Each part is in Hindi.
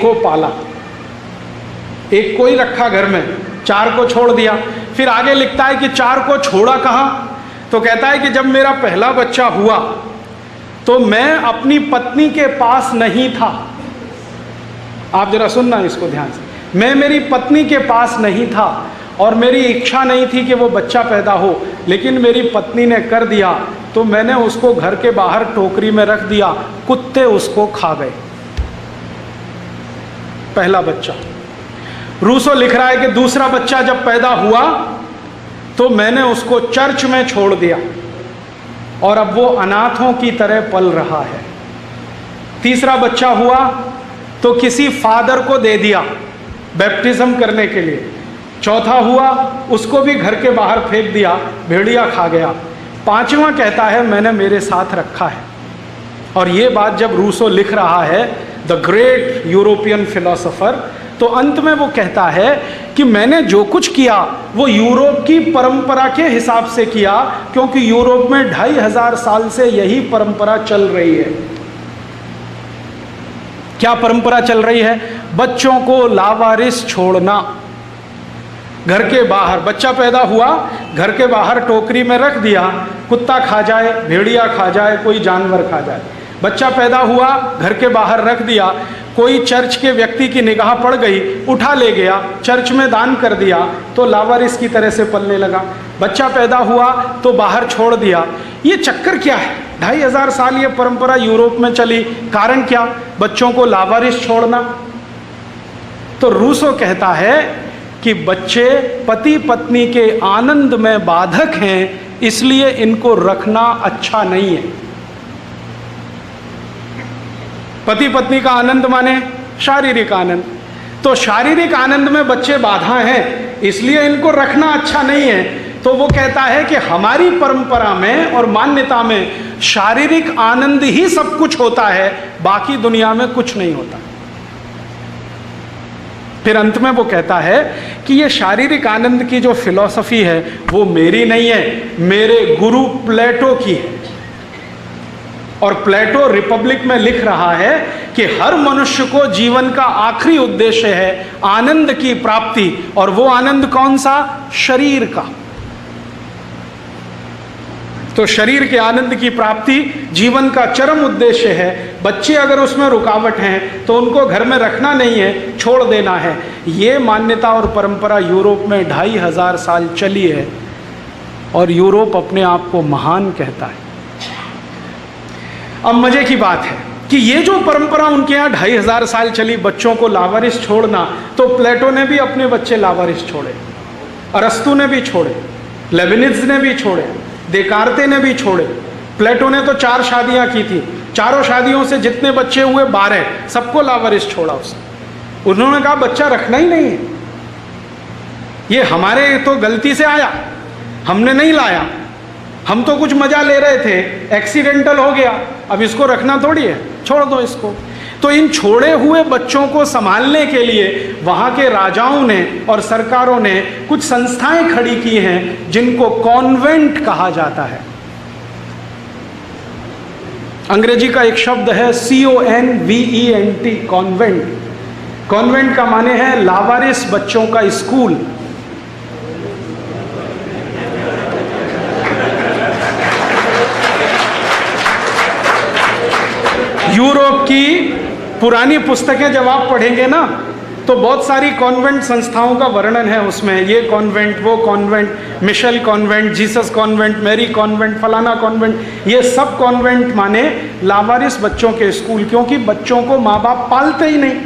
को पाला, एक को ही रखा घर में, 4 को छोड़ दिया। फिर आगे लिखता है कि 4 को छोड़ा कहाँ, तो कहता है कि जब मेरा पहला बच्चा हुआ तो मैं अपनी पत्नी के पास नहीं था। आप जरा सुनना इसको ध्यान से, मैं मेरी पत्नी के पास नहीं था और मेरी इच्छा नहीं थी कि वो बच्चा पैदा हो, लेकिन मेरी पत्नी ने कर दिया, तो मैंने उसको घर के बाहर टोकरी में रख दिया, कुत्ते उसको खा गए। पहला बच्चा। रूसो लिख रहा है कि दूसरा बच्चा जब पैदा हुआ तो मैंने उसको चर्च में छोड़ दिया और अब वो अनाथों की तरह पल रहा है। तीसरा बच्चा हुआ तो किसी फादर को दे दिया बैप्टिज्म करने के लिए। चौथा हुआ, उसको भी घर के बाहर फेंक दिया, भेड़िया खा गया। पांचवा कहता है मैंने मेरे साथ रखा है। और ये बात जब रूसो लिख रहा है, द ग्रेट यूरोपियन फिलोसोफर, तो अंत में वो कहता है कि मैंने जो कुछ किया वो यूरोप की परंपरा के हिसाब से किया, क्योंकि यूरोप में 2500 साल से यही परंपरा चल रही है। क्या परंपरा चल रही है? बच्चों को लावारिस छोड़ना। घर के बाहर बच्चा पैदा हुआ, घर के बाहर टोकरी में रख दिया, कुत्ता खा जाए, भेड़िया खा जाए, कोई जानवर खा जाए। बच्चा पैदा हुआ, घर के बाहर रख दिया, कोई चर्च के व्यक्ति की निगाह पड़ गई, उठा ले गया, चर्च में दान कर दिया, तो लावारिस की तरह से पलने लगा। बच्चा पैदा हुआ तो बाहर छोड़ दिया। ये चक्कर क्या है? 2500 साल ये परंपरा यूरोप में चली। कारण क्या? बच्चों को लावारिस छोड़ना। तो रूसो कहता है कि बच्चे पति पत्नी के आनंद में बाधक हैं, इसलिए इनको रखना अच्छा नहीं है। पति पत्नी का आनंद माने शारीरिक आनंद, तो शारीरिक आनंद में बच्चे बाधा हैं, इसलिए इनको रखना अच्छा नहीं है। तो वो कहता है कि हमारी परंपरा में और मान्यता में शारीरिक आनंद ही सब कुछ होता है, बाकी दुनिया में कुछ नहीं होता। फिर अंत में वो कहता है कि ये शारीरिक आनंद की जो फिलॉसफी है वो मेरी नहीं है, मेरे गुरु प्लेटो की है। और प्लेटो रिपब्लिक में लिख रहा है कि हर मनुष्य को जीवन का आखिरी उद्देश्य है आनंद की प्राप्ति, और वो आनंद कौन सा? शरीर का। तो शरीर के आनंद की प्राप्ति जीवन का चरम उद्देश्य है। बच्चे अगर उसमें रुकावट हैं तो उनको घर में रखना नहीं है, छोड़ देना है। ये मान्यता और परंपरा यूरोप में 2500 साल चली है और यूरोप अपने आप को महान कहता है। अब मजे की बात है कि ये जो परंपरा उनके यहाँ 2500 साल चली, बच्चों को लावारिस छोड़ना, तो प्लेटो ने भी अपने बच्चे लावारिस छोड़े, अरस्तु ने भी छोड़े, लेविनिज ने भी छोड़े, देकार्ते ने भी छोड़े। प्लेटो ने तो 4 शादियां की थी, चारों शादियों से जितने बच्चे हुए 12, सबको लावारिस छोड़ा उसने। उन्होंने कहा बच्चा रखना ही नहीं है, ये हमारे तो गलती से आया, हमने नहीं लाया, हम तो कुछ मजा ले रहे थे, एक्सीडेंटल हो गया, अब इसको रखना थोड़ी है, छोड़ दो इसको। तो इन छोड़े हुए बच्चों को संभालने के लिए वहां के राजाओं ने और सरकारों ने कुछ संस्थाएं खड़ी की हैं जिनको कॉन्वेंट कहा जाता है। अंग्रेजी का एक शब्द है CONVENT, कॉन्वेंट। कॉन्वेंट का माने है लावारिस बच्चों का स्कूल। यूरोप की पुरानी पुस्तकें जब आप पढ़ेंगे ना तो बहुत सारी कॉन्वेंट संस्थाओं का वर्णन है उसमें। ये कॉन्वेंट, वो convent, Michelle convent, Jesus convent, Mary convent, फलाना कॉन्वेंट, ये सब कॉन्वेंट माने लावारिस बच्चों के स्कूल, क्योंकि बच्चों को माँ बाप पालते ही नहीं।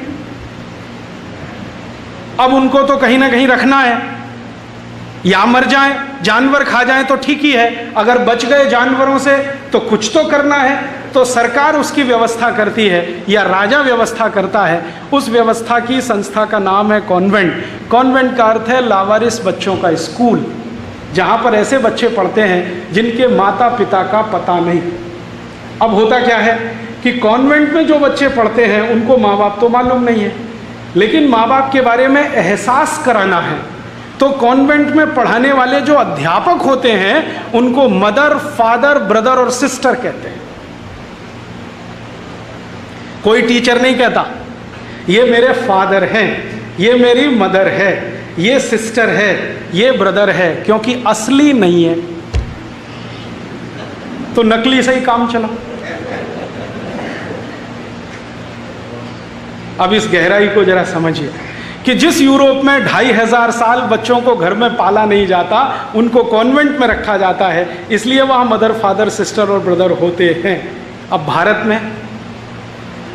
अब उनको तो कहीं ना कहीं रखना है, या मर जाएं, जानवर खा जाएं तो ठीक ही है, अगर बच गए जानवरों से तो कुछ तो करना है। तो सरकार उसकी व्यवस्था करती है या राजा व्यवस्था करता है। उस व्यवस्था की संस्था का नाम है कॉन्वेंट। कॉन्वेंट का अर्थ है लावारिस बच्चों का स्कूल, जहां पर ऐसे बच्चे पढ़ते हैं जिनके माता पिता का पता नहीं। अब होता क्या है कि कॉन्वेंट में जो बच्चे पढ़ते हैं उनको माँ बाप तो मालूम नहीं है, लेकिन माँ बाप के बारे में एहसास कराना है। तो कॉन्वेंट में पढ़ाने वाले जो अध्यापक होते हैं उनको मदर, फादर, ब्रदर और सिस्टर कहते हैं। कोई टीचर नहीं कहता ये मेरे फादर हैं, ये मेरी मदर है, ये सिस्टर है, ये ब्रदर है, क्योंकि असली नहीं है तो नकली से ही काम चला। अब इस गहराई को जरा समझिए कि जिस यूरोप में 2500 साल बच्चों को घर में पाला नहीं जाता, उनको कॉन्वेंट में रखा जाता है, इसलिए वहां मदर, फादर, सिस्टर और ब्रदर होते हैं। अब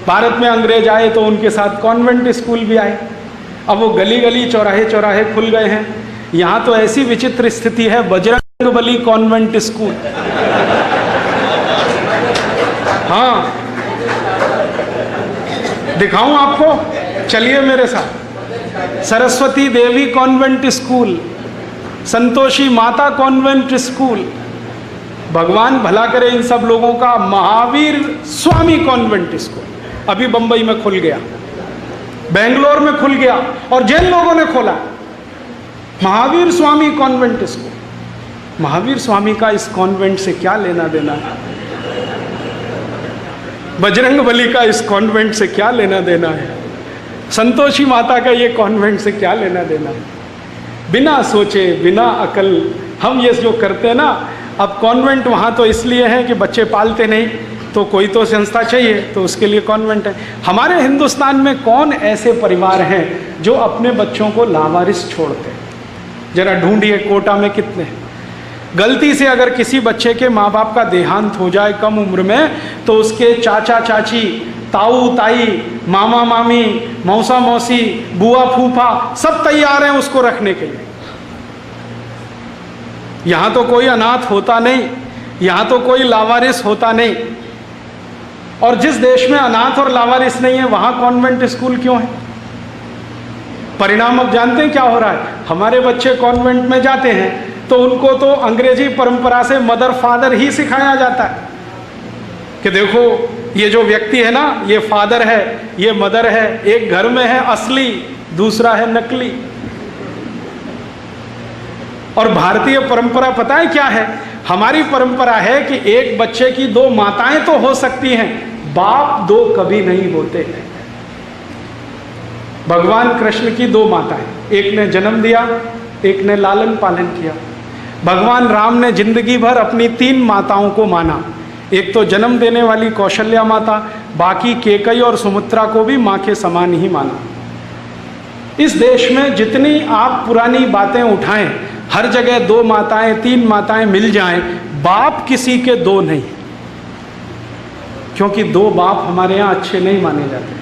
भारत में अंग्रेज आए तो उनके साथ कॉन्वेंट स्कूल भी आए। अब वो गली गली, चौराहे चौराहे खुल गए हैं। यहां तो ऐसी विचित्र स्थिति है, बजरंगबली कॉन्वेंट स्कूल। हाँ, दिखाऊं आपको, चलिए मेरे साथ। सरस्वती देवी convent school, Santoshi Mata convent school, भगवान भला करे इन सब लोगों का, महावीर स्वामी कॉन्वेंट स्कूल अभी बंबई में खुल गया, बेंगलोर में खुल गया, और जैन लोगों ने खोला महावीर स्वामी कॉन्वेंट स्कूल। महावीर स्वामी का इस कॉन्वेंट से क्या लेना देना है? बजरंगबली का इस कॉन्वेंट से क्या लेना देना है? संतोषी माता का ये कॉन्वेंट से क्या लेना देना है? बिना सोचे, बिना अकल हम ये जो करते हैं ना। अब कॉन्वेंट वहाँ तो इसलिए है कि बच्चे पालते नहीं, तो कोई तो संस्था चाहिए, तो उसके लिए कॉन्वेंट है। हमारे हिंदुस्तान में कौन ऐसे परिवार हैं जो अपने बच्चों को लावारिस छोड़ते हैं? जरा ढूंढिए, कोटा में कितने हैं? गलती से अगर किसी बच्चे के माँ बाप का देहांत हो जाए कम उम्र में, तो उसके चाचा चाची, ताऊ ताई, मामा मामी, मौसा मौसी, बुआ फूफा सब तैयार हैं उसको रखने के लिए। यहाँ तो कोई अनाथ होता नहीं, यहाँ तो कोई लावारिस होता नहीं। और जिस देश में अनाथ और लावारिस नहीं है, वहाँ कॉन्वेंट स्कूल क्यों है? परिणाम अब जानते हैं क्या हो रहा है? हमारे बच्चे कॉन्वेंट में जाते हैं तो उनको तो अंग्रेजी परंपरा से मदर फादर ही सिखाया जाता है कि देखो ये जो व्यक्ति है ना, ये फादर है, ये मदर है, एक घर में है असली, दूसरा है नकली। और भारतीय परंपरा पता है क्या है? हमारी परंपरा है कि एक बच्चे की दो माताएं तो हो सकती हैं, बाप दो कभी नहीं होते। भगवान कृष्ण की दो माताएं, एक ने जन्म दिया, एक ने लालन पालन किया। भगवान राम ने जिंदगी भर अपनी 3 माताओं को माना। एक तो जन्म देने वाली कौशल्या माता, बाकी केकई और सुमित्रा को भी माँ के समान ही माना। इस देश में जितनी आप पुरानी बातें उठाएं, हर जगह 2 माताएं 3 माताएं मिल जाएं, बाप किसी के 2 नहीं, क्योंकि 2 बाप हमारे यहाँ अच्छे नहीं माने जाते।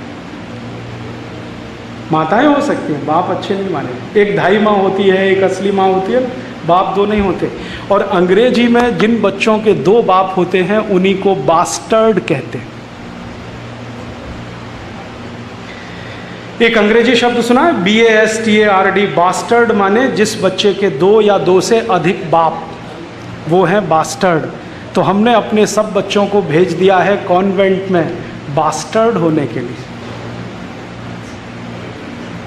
माताएं हो सकती हैं, बाप अच्छे नहीं माने। एक धाई माँ होती है, एक असली माँ होती है, बाप 2 नहीं होते। और अंग्रेजी में जिन बच्चों के 2 बाप होते हैं उन्हीं को बास्टर्ड कहते हैं। एक अंग्रेजी शब्द सुना है, BASTARD, बास्टर्ड, माने जिस बच्चे के 2 या 2 से अधिक बाप, वो है बास्टर्ड। तो हमने अपने सब बच्चों को भेज दिया है कॉन्वेंट में बास्टर्ड होने के लिए,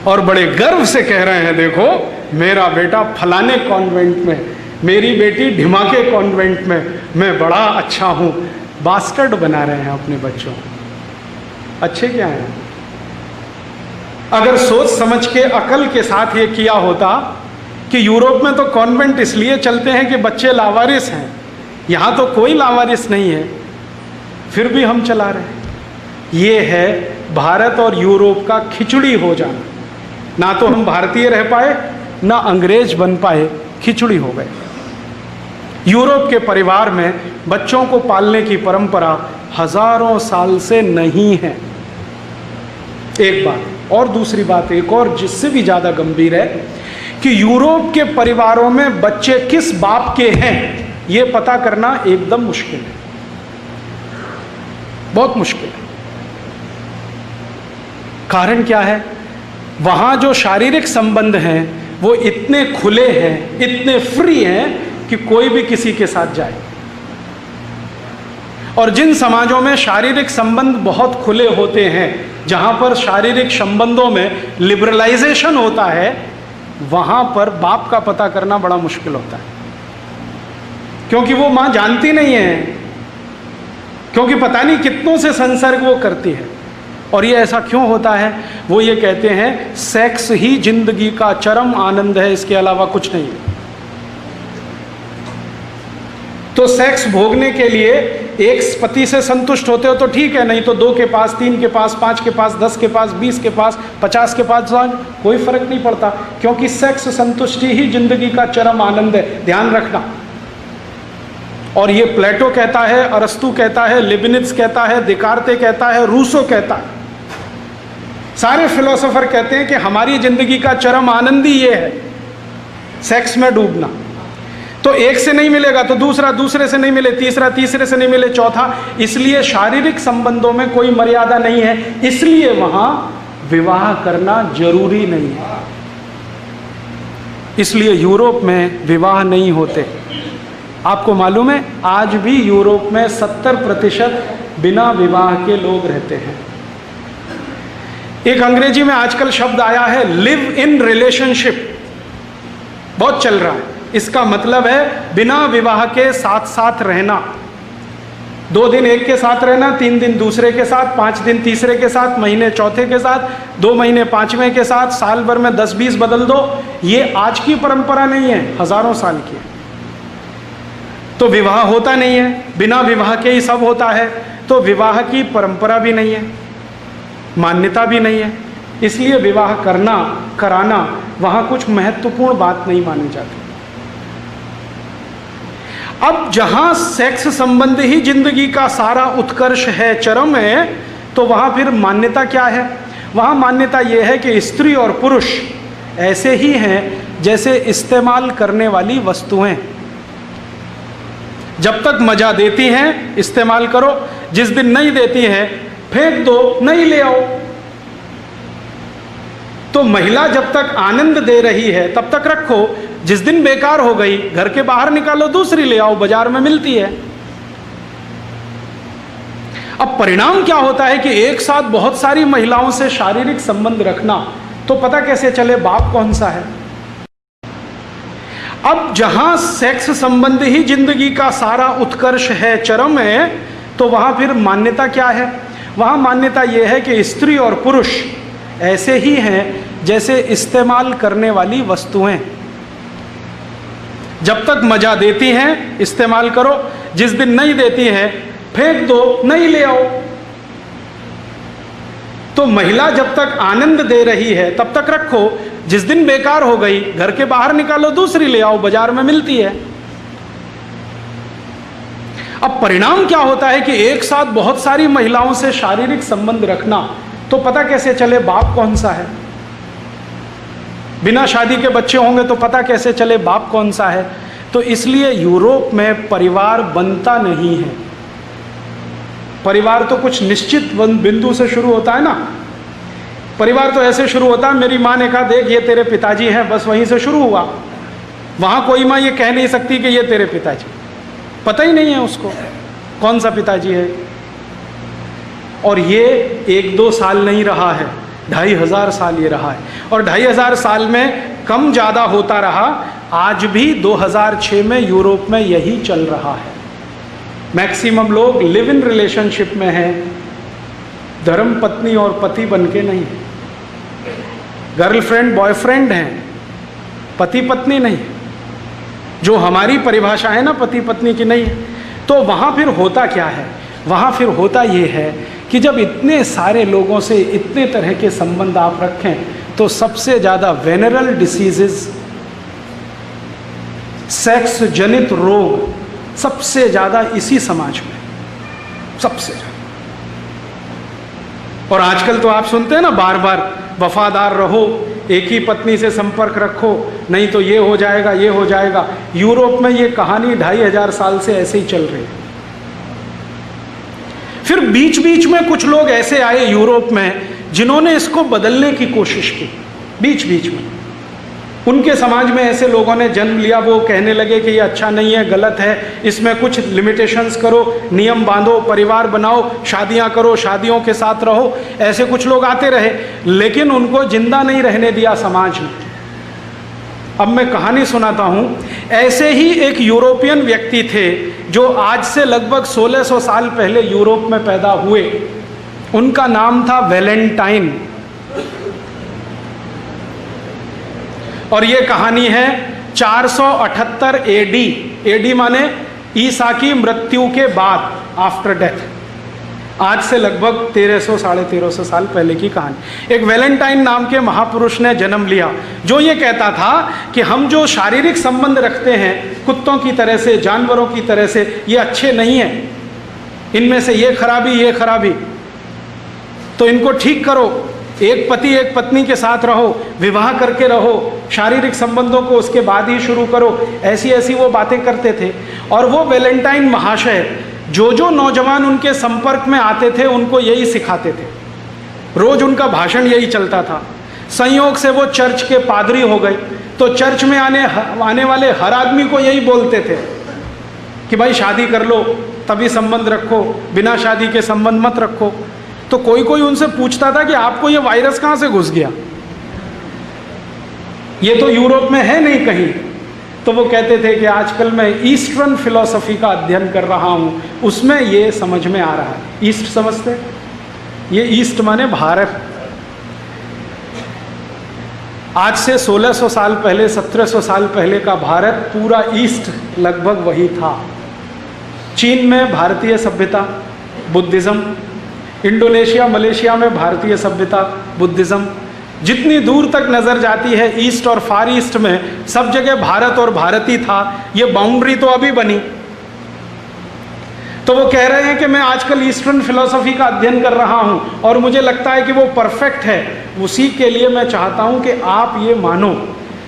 और बड़े गर्व से कह रहे हैं, देखो मेरा बेटा फलाने कॉन्वेंट में, मेरी बेटी ढिमाके कॉन्वेंट में, मैं बड़ा अच्छा हूं। बास्टर्ड बना रहे हैं अपने बच्चों। अच्छे क्या हैं? अगर सोच समझ के, अकल के साथ ये किया होता कि यूरोप में तो कॉन्वेंट इसलिए चलते हैं कि बच्चे लावारिस हैं, यहां तो कोई लावारिस नहीं है, फिर भी हम चला रहे हैं। ये है भारत और यूरोप का खिचड़ी हो जाना। ना तो हम भारतीय रह पाए, ना अंग्रेज बन पाए, खिचड़ी हो गए। यूरोप के परिवार में बच्चों को पालने की परंपरा हजारों साल से नहीं है, एक बात। और दूसरी बात एक और जिससे भी ज्यादा गंभीर है कि यूरोप के परिवारों में बच्चे किस बाप के हैं यह पता करना एकदम मुश्किल है, बहुत मुश्किल है। कारण क्या है? वहां जो शारीरिक संबंध हैं वो इतने खुले हैं, इतने फ्री हैं कि कोई भी किसी के साथ जाए। और जिन समाजों में शारीरिक संबंध बहुत खुले होते हैं, जहां पर शारीरिक संबंधों में लिबरलाइजेशन होता है, वहां पर बाप का पता करना बड़ा मुश्किल होता है, क्योंकि वो मां जानती नहीं है, क्योंकि पता नहीं कितनों से संसर्ग वो करती है। और ये ऐसा क्यों होता है? वो ये कहते हैं सेक्स ही जिंदगी का चरम आनंद है, इसके अलावा कुछ नहीं है। तो सेक्स भोगने के लिए एक पति से संतुष्ट होते हो तो ठीक है, नहीं तो 2 के पास, 3 के पास, 5 के पास, 10 के पास, 20 के पास, 50 के पास, कोई फर्क नहीं पड़ता, क्योंकि सेक्स संतुष्टि ही जिंदगी का चरम आनंद है, ध्यान रखना। और ये प्लेटो कहता है, अरस्तु कहता है, लिबनिट्ज कहता है, दिकार्ते कहता है, रूसो कहता है, सारे फिलोसोफर कहते हैं कि हमारी जिंदगी का चरम आनंद ही ये है, सेक्स में डूबना। तो एक से नहीं मिलेगा तो दूसरा, दूसरे से नहीं मिले तीसरा, तीसरे से नहीं मिले चौथा। इसलिए शारीरिक संबंधों में कोई मर्यादा नहीं है, इसलिए वहां विवाह करना जरूरी नहीं है। इसलिए यूरोप में विवाह नहीं होते। आपको मालूम है आज भी यूरोप में 70% बिना विवाह के लोग रहते हैं। एक अंग्रेजी में आजकल शब्द आया है लिव इन रिलेशनशिप, बहुत चल रहा है। इसका मतलब है बिना विवाह के साथ साथ रहना। 2 दिन एक के साथ रहना, 3 दिन दूसरे के साथ, 5 दिन तीसरे के साथ, महीने चौथे के साथ, 2 महीने पांचवें के साथ, साल भर में 10-20 बदल दो। ये आज की परंपरा नहीं है, हजारों साल की। तो विवाह होता नहीं है, बिना विवाह के ही सब होता है। तो विवाह की परंपरा भी नहीं है, मान्यता भी नहीं है, इसलिए विवाह करना, कराना वहां कुछ महत्वपूर्ण बात नहीं मानी जाती। अब जहां सेक्स संबंध ही जिंदगी का सारा उत्कर्ष है, चरम है, तो वहां फिर मान्यता क्या है? वहां मान्यता यह है कि स्त्री और पुरुष ऐसे ही हैं जैसे इस्तेमाल करने वाली वस्तुएं। जब तक मजा देती हैं इस्तेमाल करो, जिस दिन नहीं देती है फेंक दो, नहीं ले आओ। तो महिला जब तक आनंद दे रही है तब तक रखो, जिस दिन बेकार हो गई घर के बाहर निकालो, दूसरी ले आओ, बाजार में मिलती है। अब परिणाम क्या होता है कि एक साथ बहुत सारी महिलाओं से शारीरिक संबंध रखना, तो पता कैसे चले बाप कौन सा है? अब जहां सेक्स संबंध ही जिंदगी का सारा उत्कर्ष है, चरम है, तो वहां फिर मान्यता क्या है? वहां मान्यता यह है कि स्त्री और पुरुष ऐसे ही हैं जैसे इस्तेमाल करने वाली वस्तुएं। जब तक मजा देती हैं इस्तेमाल करो, जिस दिन नहीं देती हैं फेंक दो, नहीं ले आओ। तो महिला जब तक आनंद दे रही है तब तक रखो, जिस दिन बेकार हो गई घर के बाहर निकालो, दूसरी ले आओ, बाजार में मिलती है। अब परिणाम क्या होता है कि एक साथ बहुत सारी महिलाओं से शारीरिक संबंध रखना, तो पता कैसे चले बाप कौन सा है? बिना शादी के बच्चे होंगे तो पता कैसे चले बाप कौन सा है? तो इसलिए यूरोप में परिवार बनता नहीं है। परिवार तो कुछ निश्चित बिंदु से शुरू होता है ना। परिवार तो ऐसे शुरू होता है, मेरी माँ ने कहा देख ये तेरे पिताजी हैं, बस वहीं से शुरू हुआ। वहां कोई माँ ये कह नहीं सकती कि ये तेरे पिताजी, पता ही नहीं है उसको कौन सा पिताजी है। और ये 1-2 साल नहीं रहा है, 2500 साल ये रहा है। और 2500 साल में कम ज़्यादा होता रहा। आज भी 2006 में यूरोप में यही चल रहा है। मैक्सिमम लोग लिव इन रिलेशनशिप में हैं, धर्म पत्नी और पति बनके नहीं, गर्लफ्रेंड बॉयफ्रेंड हैं, पति पत्नी नहीं, जो हमारी परिभाषा है ना पति पत्नी की नहीं है। तो वहाँ फिर होता क्या है? वहाँ फिर होता ये है कि जब इतने सारे लोगों से इतने तरह के संबंध आप रखें, तो सबसे ज़्यादा वेनरल डिसीजेस, सेक्स जनित रोग सबसे ज़्यादा इसी समाज में, सबसे ज़्यादा। और आजकल तो आप सुनते हैं ना बार बार, वफादार रहो, एक ही पत्नी से संपर्क रखो, नहीं तो ये हो जाएगा, ये हो जाएगा। यूरोप में ये कहानी 2500 साल से ऐसे ही चल रही है। फिर बीच बीच में कुछ लोग ऐसे आए यूरोप में जिन्होंने इसको बदलने की कोशिश की। बीच बीच में उनके समाज में ऐसे लोगों ने जन्म लिया, वो कहने लगे कि ये अच्छा नहीं है, गलत है, इसमें कुछ लिमिटेशंस करो, नियम बांधो, परिवार बनाओ, शादियां करो, शादियों के साथ रहो। ऐसे कुछ लोग आते रहे, लेकिन उनको जिंदा नहीं रहने दिया समाज ने। अब मैं कहानी सुनाता हूँ। ऐसे ही एक यूरोपियन व्यक्ति थे जो आज से लगभग 1600 साल पहले यूरोप में पैदा हुए, उनका नाम था वैलेंटाइन। और ये कहानी है 478 एडी। एडी माने ईसा की मृत्यु के बाद, आफ्टर डेथ। आज से लगभग 1300 साढ़े 1300 साल पहले की कहानी। एक वैलेंटाइन नाम के महापुरुष ने जन्म लिया, जो ये कहता था कि हम जो शारीरिक संबंध रखते हैं कुत्तों की तरह से, जानवरों की तरह से, ये अच्छे नहीं हैं, इनमें से ये खराबी, तो इनको ठीक करो। एक पति एक पत्नी के साथ रहो, विवाह करके रहो, शारीरिक संबंधों को उसके बाद ही शुरू करो। ऐसी ऐसी वो बातें करते थे। और वो वैलेंटाइन महाशय जो नौजवान उनके संपर्क में आते थे उनको यही सिखाते थे। रोज उनका भाषण यही चलता था। संयोग से वो चर्च के पादरी हो गए, तो चर्च में आने वाले हर आदमी को यही बोलते थे कि भाई शादी कर लो तभी संबंध रखो, बिना शादी के संबंध मत रखो। तो कोई उनसे पूछता था कि आपको ये वायरस कहाँ से घुस गया, ये तो यूरोप में है नहीं कहीं। तो वो कहते थे कि आजकल मैं ईस्टर्न फिलॉसफी का अध्ययन कर रहा हूँ, उसमें ये समझ में आ रहा है। ईस्ट समझते, ये ईस्ट माने भारत। आज से 1600 साल पहले, 1700 साल पहले का भारत, पूरा ईस्ट लगभग वही था। चीन में भारतीय सभ्यता, बुद्धिज्म। इंडोनेशिया मलेशिया में भारतीय सभ्यता, बुद्धिज्म। जितनी दूर तक नजर जाती है ईस्ट और फार ईस्ट में, सब जगह भारत और भारती था। ये बाउंड्री तो अभी बनी। तो वो कह रहे हैं कि मैं आजकल ईस्टर्न फिलॉसफी का अध्ययन कर रहा हूं और मुझे लगता है कि वो परफेक्ट है। उसी के लिए मैं चाहता हूं कि आप ये मानो।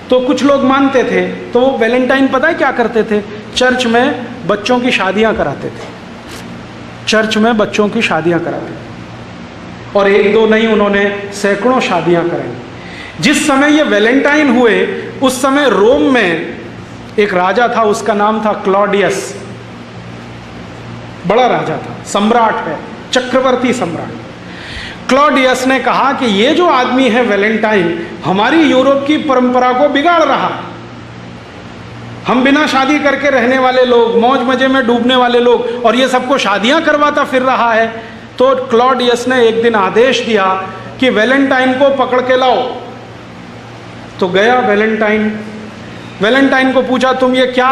तो कुछ लोग मानते थे। तो वो वैलेंटाइन पता है क्या करते थे? चर्च में बच्चों की शादियां कराते थे। चर्च में बच्चों की शादियां कराते थे, और एक दो नहीं, उन्होंने सैकड़ों शादियां कराई। जिस समय ये वैलेंटाइन हुए उस समय रोम में एक राजा था, उसका नाम था क्लॉडियस। बड़ा राजा था, सम्राट है, चक्रवर्ती सम्राट। क्लॉडियस ने कहा कि ये जो आदमी है वैलेंटाइन, हमारी यूरोप की परंपरा को बिगाड़ रहा है। हम बिना शादी करके रहने वाले लोग, मौज मजे में डूबने वाले लोग, और ये सबको शादियां करवाता फिर रहा है। तो क्लॉडियस ने एक दिन आदेश दिया कि वैलेंटाइन को पकड़ के लाओ। तो गया वैलेंटाइन को पूछा, तुम ये क्या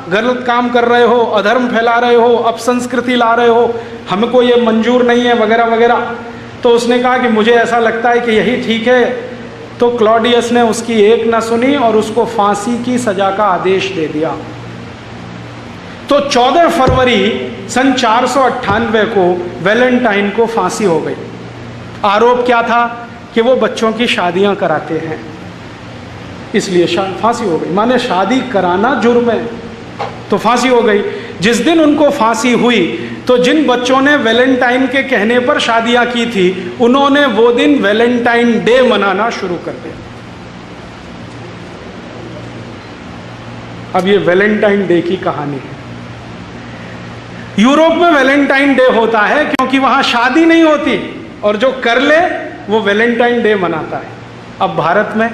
गलत काम कर रहे हो, अधर्म फैला रहे हो, अपसंस्कृति ला रहे हो, हमको ये मंजूर नहीं है, वगैरह वगैरह। तो उसने कहा कि मुझे ऐसा लगता है कि यही ठीक है। तो क्लॉडियस ने उसकी एक न सुनी और उसको फांसी की सजा का आदेश दे दिया। तो 14 फरवरी सन 498 को वैलेंटाइन को फांसी हो गई। आरोप क्या था? कि वो बच्चों की शादियां कराते हैं, इसलिए फांसी हो गई। माने शादी कराना जुर्म है, तो फांसी हो गई। जिस दिन उनको फांसी हुई तो जिन बच्चों ने वैलेंटाइन के कहने पर शादियां की थी, उन्होंने वो दिन वैलेंटाइन डे मनाना शुरू कर दिया। अब ये वैलेंटाइन डे की कहानी है। यूरोप में वैलेंटाइन डे होता है क्योंकि वहां शादी नहीं होती, और जो कर ले वो वैलेंटाइन डे मनाता है। अब भारत में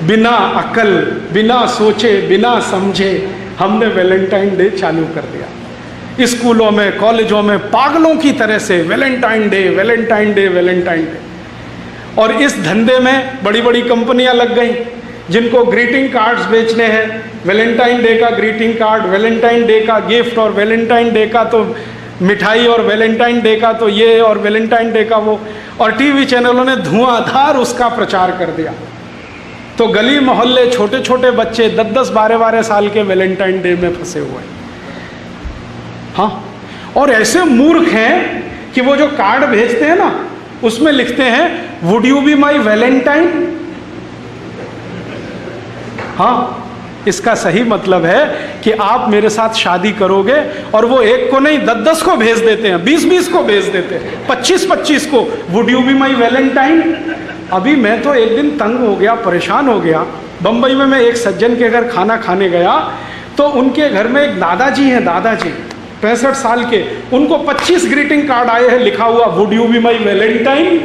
बिना अकल, बिना सोचे, बिना समझे हमने वैलेंटाइन डे चालू कर दिया। स्कूलों में, कॉलेजों में पागलों की तरह से Valentine day, Valentine day, Valentine day. और इस धंधे में बड़ी बड़ी कंपनियां लग गई जिनको ग्रीटिंग कार्ड्स बेचने हैं। वैलेंटाइन डे का ग्रीटिंग कार्ड, वैलेंटाइन डे का गिफ्ट, और वैलेंटाइन डे का तो मिठाई, और वैलेंटाइन डे का तो ये, और वैलेंटाइन डे का वो। और टीवी चैनलों ने धुआंधार उसका प्रचार कर दिया। तो गली मोहल्ले छोटे छोटे बच्चे 10-10, 12-12 साल के वैलेंटाइन डे में फंसे हुए हैं। हाँ, और ऐसे मूर्ख हैं कि वो जो कार्ड भेजते हैं ना, उसमें लिखते हैं would you be my Valentine. हाँ, इसका सही मतलब है कि आप मेरे साथ शादी करोगे। और वो एक को नहीं 10-10 को भेज देते हैं, 20-20 को भेज देते हैं, 25-25 को, would you be my Valentine. अभी मैं तो एक दिन तंग हो गया, परेशान हो गया। बंबई में मैं एक सज्जन के घर खाना खाने गया, तो उनके घर में एक दादाजी हैं, दादाजी 65 साल के। उनको 25 ग्रीटिंग कार्ड आए हैं, लिखा हुआ would you be my Valentine.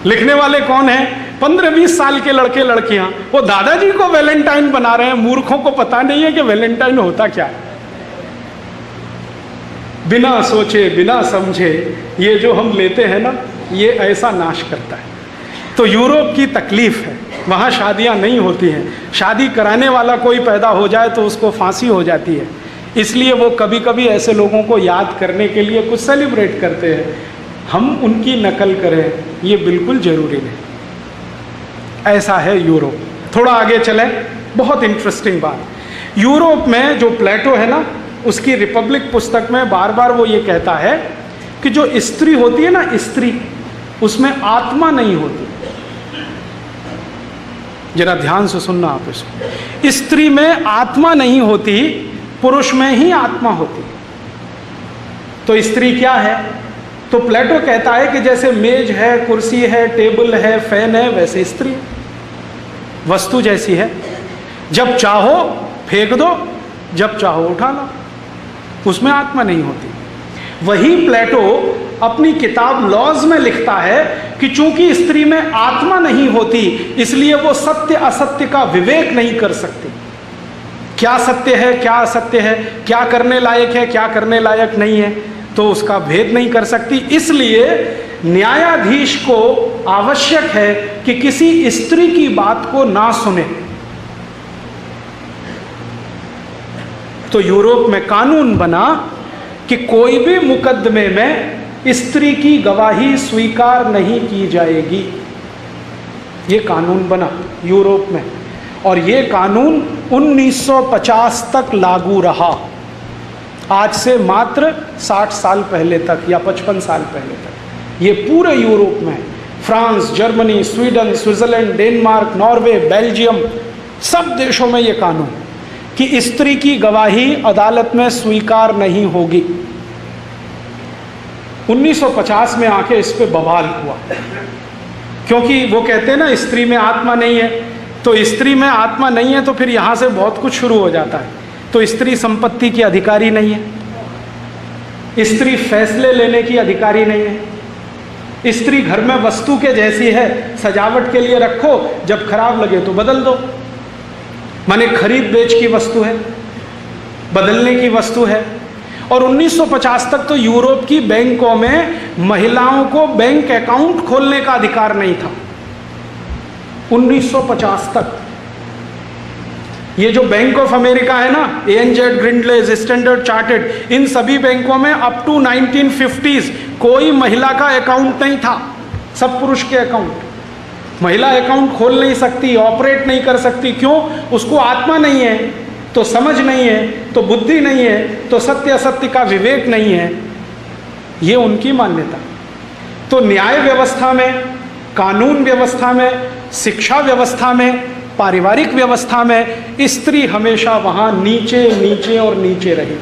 लिखने वाले कौन हैं? 15-20 साल के लड़के लड़कियां वो दादाजी को वैलेंटाइन बना रहे हैं। मूर्खों को पता नहीं है कि वैलेंटाइन होता क्या है। बिना सोचे बिना समझे ये जो हम लेते हैं ना, ये ऐसा नाश करता है। तो यूरोप की तकलीफ है, वहाँ शादियाँ नहीं होती हैं। शादी कराने वाला कोई पैदा हो जाए तो उसको फांसी हो जाती है। इसलिए वो कभी कभी ऐसे लोगों को याद करने के लिए कुछ सेलिब्रेट करते हैं। हम उनकी नकल करें ये बिल्कुल ज़रूरी नहीं। ऐसा है यूरोप। थोड़ा आगे चलें, बहुत इंटरेस्टिंग बात। यूरोप में जो प्लेटो है ना, उसकी रिपब्लिक पुस्तक में बार बार वो ये कहता है कि जो स्त्री होती है ना, स्त्री, उसमें आत्मा नहीं होती। जरा ध्यान से सुनना आप इसको। स्त्री में आत्मा नहीं होती, पुरुष में ही आत्मा होती। तो स्त्री क्या है? तो प्लेटो कहता है कि जैसे मेज है, कुर्सी है, टेबल है, फैन है, वैसे स्त्री वस्तु जैसी है। जब चाहो फेंक दो, जब चाहो उठा लो, उसमें आत्मा नहीं होती। वही प्लेटो अपनी किताब लॉज में लिखता है कि चूंकि स्त्री में आत्मा नहीं होती, इसलिए वो सत्य असत्य का विवेक नहीं कर सकती। क्या सत्य है, क्या असत्य है, क्या करने लायक है, क्या करने लायक नहीं है, तो उसका भेद नहीं कर सकती। इसलिए न्यायाधीश को आवश्यक है कि किसी स्त्री की बात को ना सुने। तो यूरोप में कानून बना कि कोई भी मुकदमे में स्त्री की गवाही स्वीकार नहीं की जाएगी। ये कानून बना यूरोप में, और ये कानून 1950 तक लागू रहा। आज से मात्र 60 साल पहले तक या 55 साल पहले तक ये पूरे यूरोप में, France, Germany, Sweden, Switzerland, Denmark, Norway, Belgium, सब देशों में ये कानून कि स्त्री की गवाही अदालत में स्वीकार नहीं होगी। 1950 में आके इस पे बवाल हुआ, क्योंकि वो कहते हैं ना स्त्री में आत्मा नहीं है। तो स्त्री में आत्मा नहीं है तो फिर यहाँ से बहुत कुछ शुरू हो जाता है। तो स्त्री संपत्ति की अधिकारी नहीं है, स्त्री फैसले लेने की अधिकारी नहीं है, स्त्री घर में वस्तु के जैसी है, सजावट के लिए रखो, जब खराब लगे तो बदल दो। माने खरीद बेच की वस्तु है, बदलने की वस्तु है। और 1950 तक तो यूरोप की बैंकों में महिलाओं को बैंक अकाउंट खोलने का अधिकार नहीं था। 1950 तक ये जो बैंक ऑफ अमेरिका है ना, ANZ, ग्रिंडलेज, स्टैंडर्ड चार्टर्ड, इन सभी बैंकों में अप टू 1950s कोई महिला का अकाउंट नहीं था, सब पुरुष के अकाउंट। महिला अकाउंट खोल नहीं सकती, ऑपरेट नहीं कर सकती। क्यों? उसको आत्मा नहीं है, तो समझ नहीं है, तो बुद्धि नहीं है, तो सत्य असत्य का विवेक नहीं है। ये उनकी मान्यता। तो न्याय व्यवस्था में, कानून व्यवस्था में, शिक्षा व्यवस्था में, पारिवारिक व्यवस्था में स्त्री हमेशा वहाँ नीचे नीचे और नीचे रही।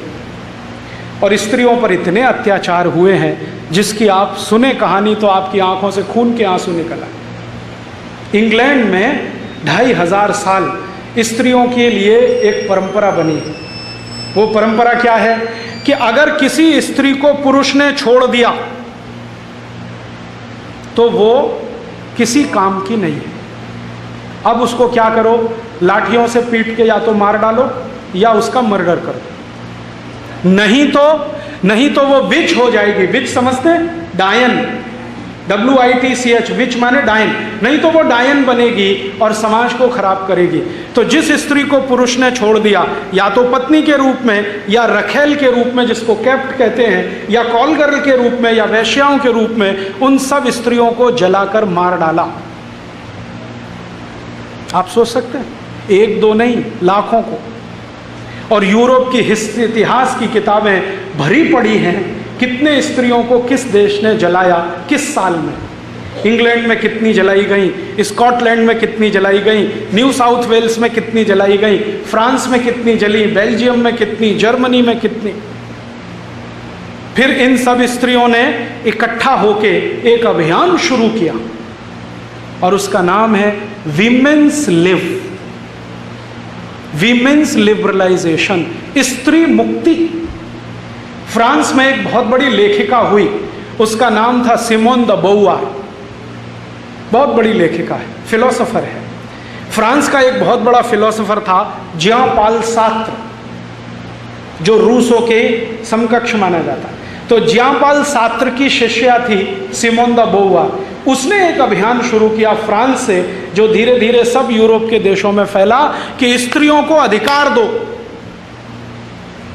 और स्त्रियों पर इतने अत्याचार हुए हैं जिसकी आप सुने कहानी तो आपकी आंखों से खून के आंसू निकल आए। इंग्लैंड में 2500 साल स्त्रियों के लिए एक परंपरा बनी। वो परंपरा क्या है कि अगर किसी स्त्री को पुरुष ने छोड़ दिया तो वो किसी काम की नहीं है। अब उसको क्या करो, लाठियों से पीट के या तो मार डालो या उसका मर्डर करो, नहीं तो वो विच हो जाएगी। विच समझते हैं? डायन, WITCH, विच माने डायन। नहीं तो वो डायन बनेगी और समाज को खराब करेगी। तो जिस स्त्री को पुरुष ने छोड़ दिया, या तो पत्नी के रूप में, या रखेल के रूप में जिसको कैप्ट कहते हैं, या कॉल गर्ल के रूप में, या वैश्याओं के रूप में, उन सब स्त्रियों को जलाकर मार डाला। आप सोच सकते हैं, एक दो नहीं, लाखों को। और यूरोप की इतिहास की किताबें भरी पड़ी हैं कितने स्त्रियों को किस देश ने जलाया, किस साल में। इंग्लैंड में कितनी जलाई गई, स्कॉटलैंड में कितनी जलाई गई, न्यू साउथ वेल्स में कितनी जलाई गई, फ्रांस में कितनी जली, बेल्जियम में कितनी, जर्मनी में कितनी। फिर इन सब स्त्रियों ने इकट्ठा होके एक अभियान शुरू किया और उसका नाम है वीमेंस लिबरलाइजेशन, स्त्री मुक्ति। फ्रांस में एक बहुत बड़ी लेखिका हुई, उसका नाम था सिमोन द बोवार। बहुत बड़ी लेखिका है, फिलोसोफर है। फ्रांस का एक बहुत बड़ा फिलोसोफर था जियां पाल सार्त्र, जो रूसों के समकक्ष माना जाता है। तो जियां पाल सार्त्र की शिष्या थी सिमोन द बोवार। उसने एक अभियान शुरू किया फ्रांस से, जो धीरे धीरे सब यूरोप के देशों में फैला, कि स्त्रियों को अधिकार दो,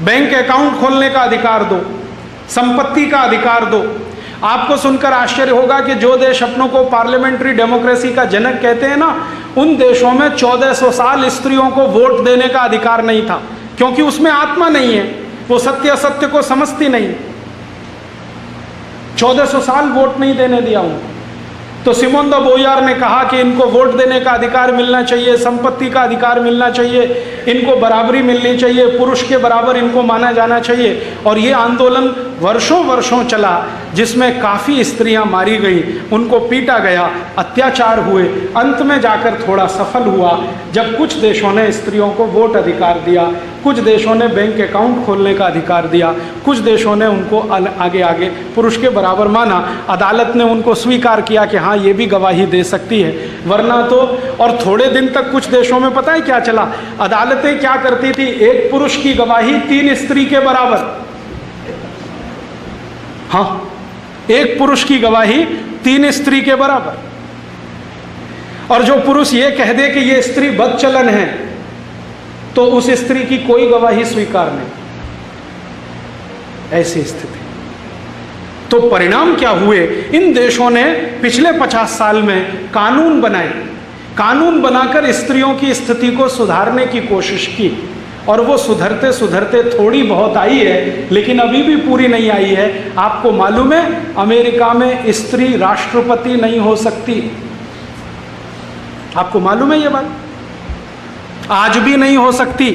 बैंक अकाउंट खोलने का अधिकार दो, संपत्ति का अधिकार दो। आपको सुनकर आश्चर्य होगा कि जो देश अपनों को पार्लियामेंट्री डेमोक्रेसी का जनक कहते हैं ना, उन देशों में 1400 साल स्त्रियों को वोट देने का अधिकार नहीं था, क्योंकि उसमें आत्मा नहीं है, वो सत्य असत्य को समझती नहीं। 1400 साल वोट नहीं देने दिया उनको। तो सिमोन द बोवार ने कहा कि इनको वोट देने का अधिकार मिलना चाहिए, संपत्ति का अधिकार मिलना चाहिए, इनको बराबरी मिलनी चाहिए, पुरुष के बराबर इनको माना जाना चाहिए। और ये आंदोलन वर्षों वर्षों चला, जिसमें काफ़ी स्त्रियां मारी गई, उनको पीटा गया, अत्याचार हुए। अंत में जाकर थोड़ा सफल हुआ जब कुछ देशों ने स्त्रियों को वोट अधिकार दिया, कुछ देशों ने बैंक अकाउंट खोलने का अधिकार दिया, कुछ देशों ने उनको आगे आगे पुरुष के बराबर माना। अदालत ने उनको स्वीकार किया कि हाँ, ये भी गवाही दे सकती है, वरना तो। और थोड़े दिन तक कुछ देशों में पता है क्या चला, अदालतें क्या करती थी, एक पुरुष की गवाही 3 स्त्री के बराबर। हाँ, एक पुरुष की गवाही 3 स्त्री के बराबर। और जो पुरुष ये कह दे कि ये स्त्री बदचलन है, तो उस स्त्री की कोई गवाही स्वीकार नहीं। ऐसी स्थिति। तो परिणाम क्या हुए, इन देशों ने पिछले 50 साल में कानून बनाए, कानून बनाकर स्त्रियों की स्थिति को सुधारने की कोशिश की। और वो सुधरते सुधरते थोड़ी बहुत आई है, लेकिन अभी भी पूरी नहीं आई है। आपको मालूम है, अमेरिका में स्त्री राष्ट्रपति नहीं हो सकती। आपको मालूम है ये बात? आज भी नहीं हो सकती।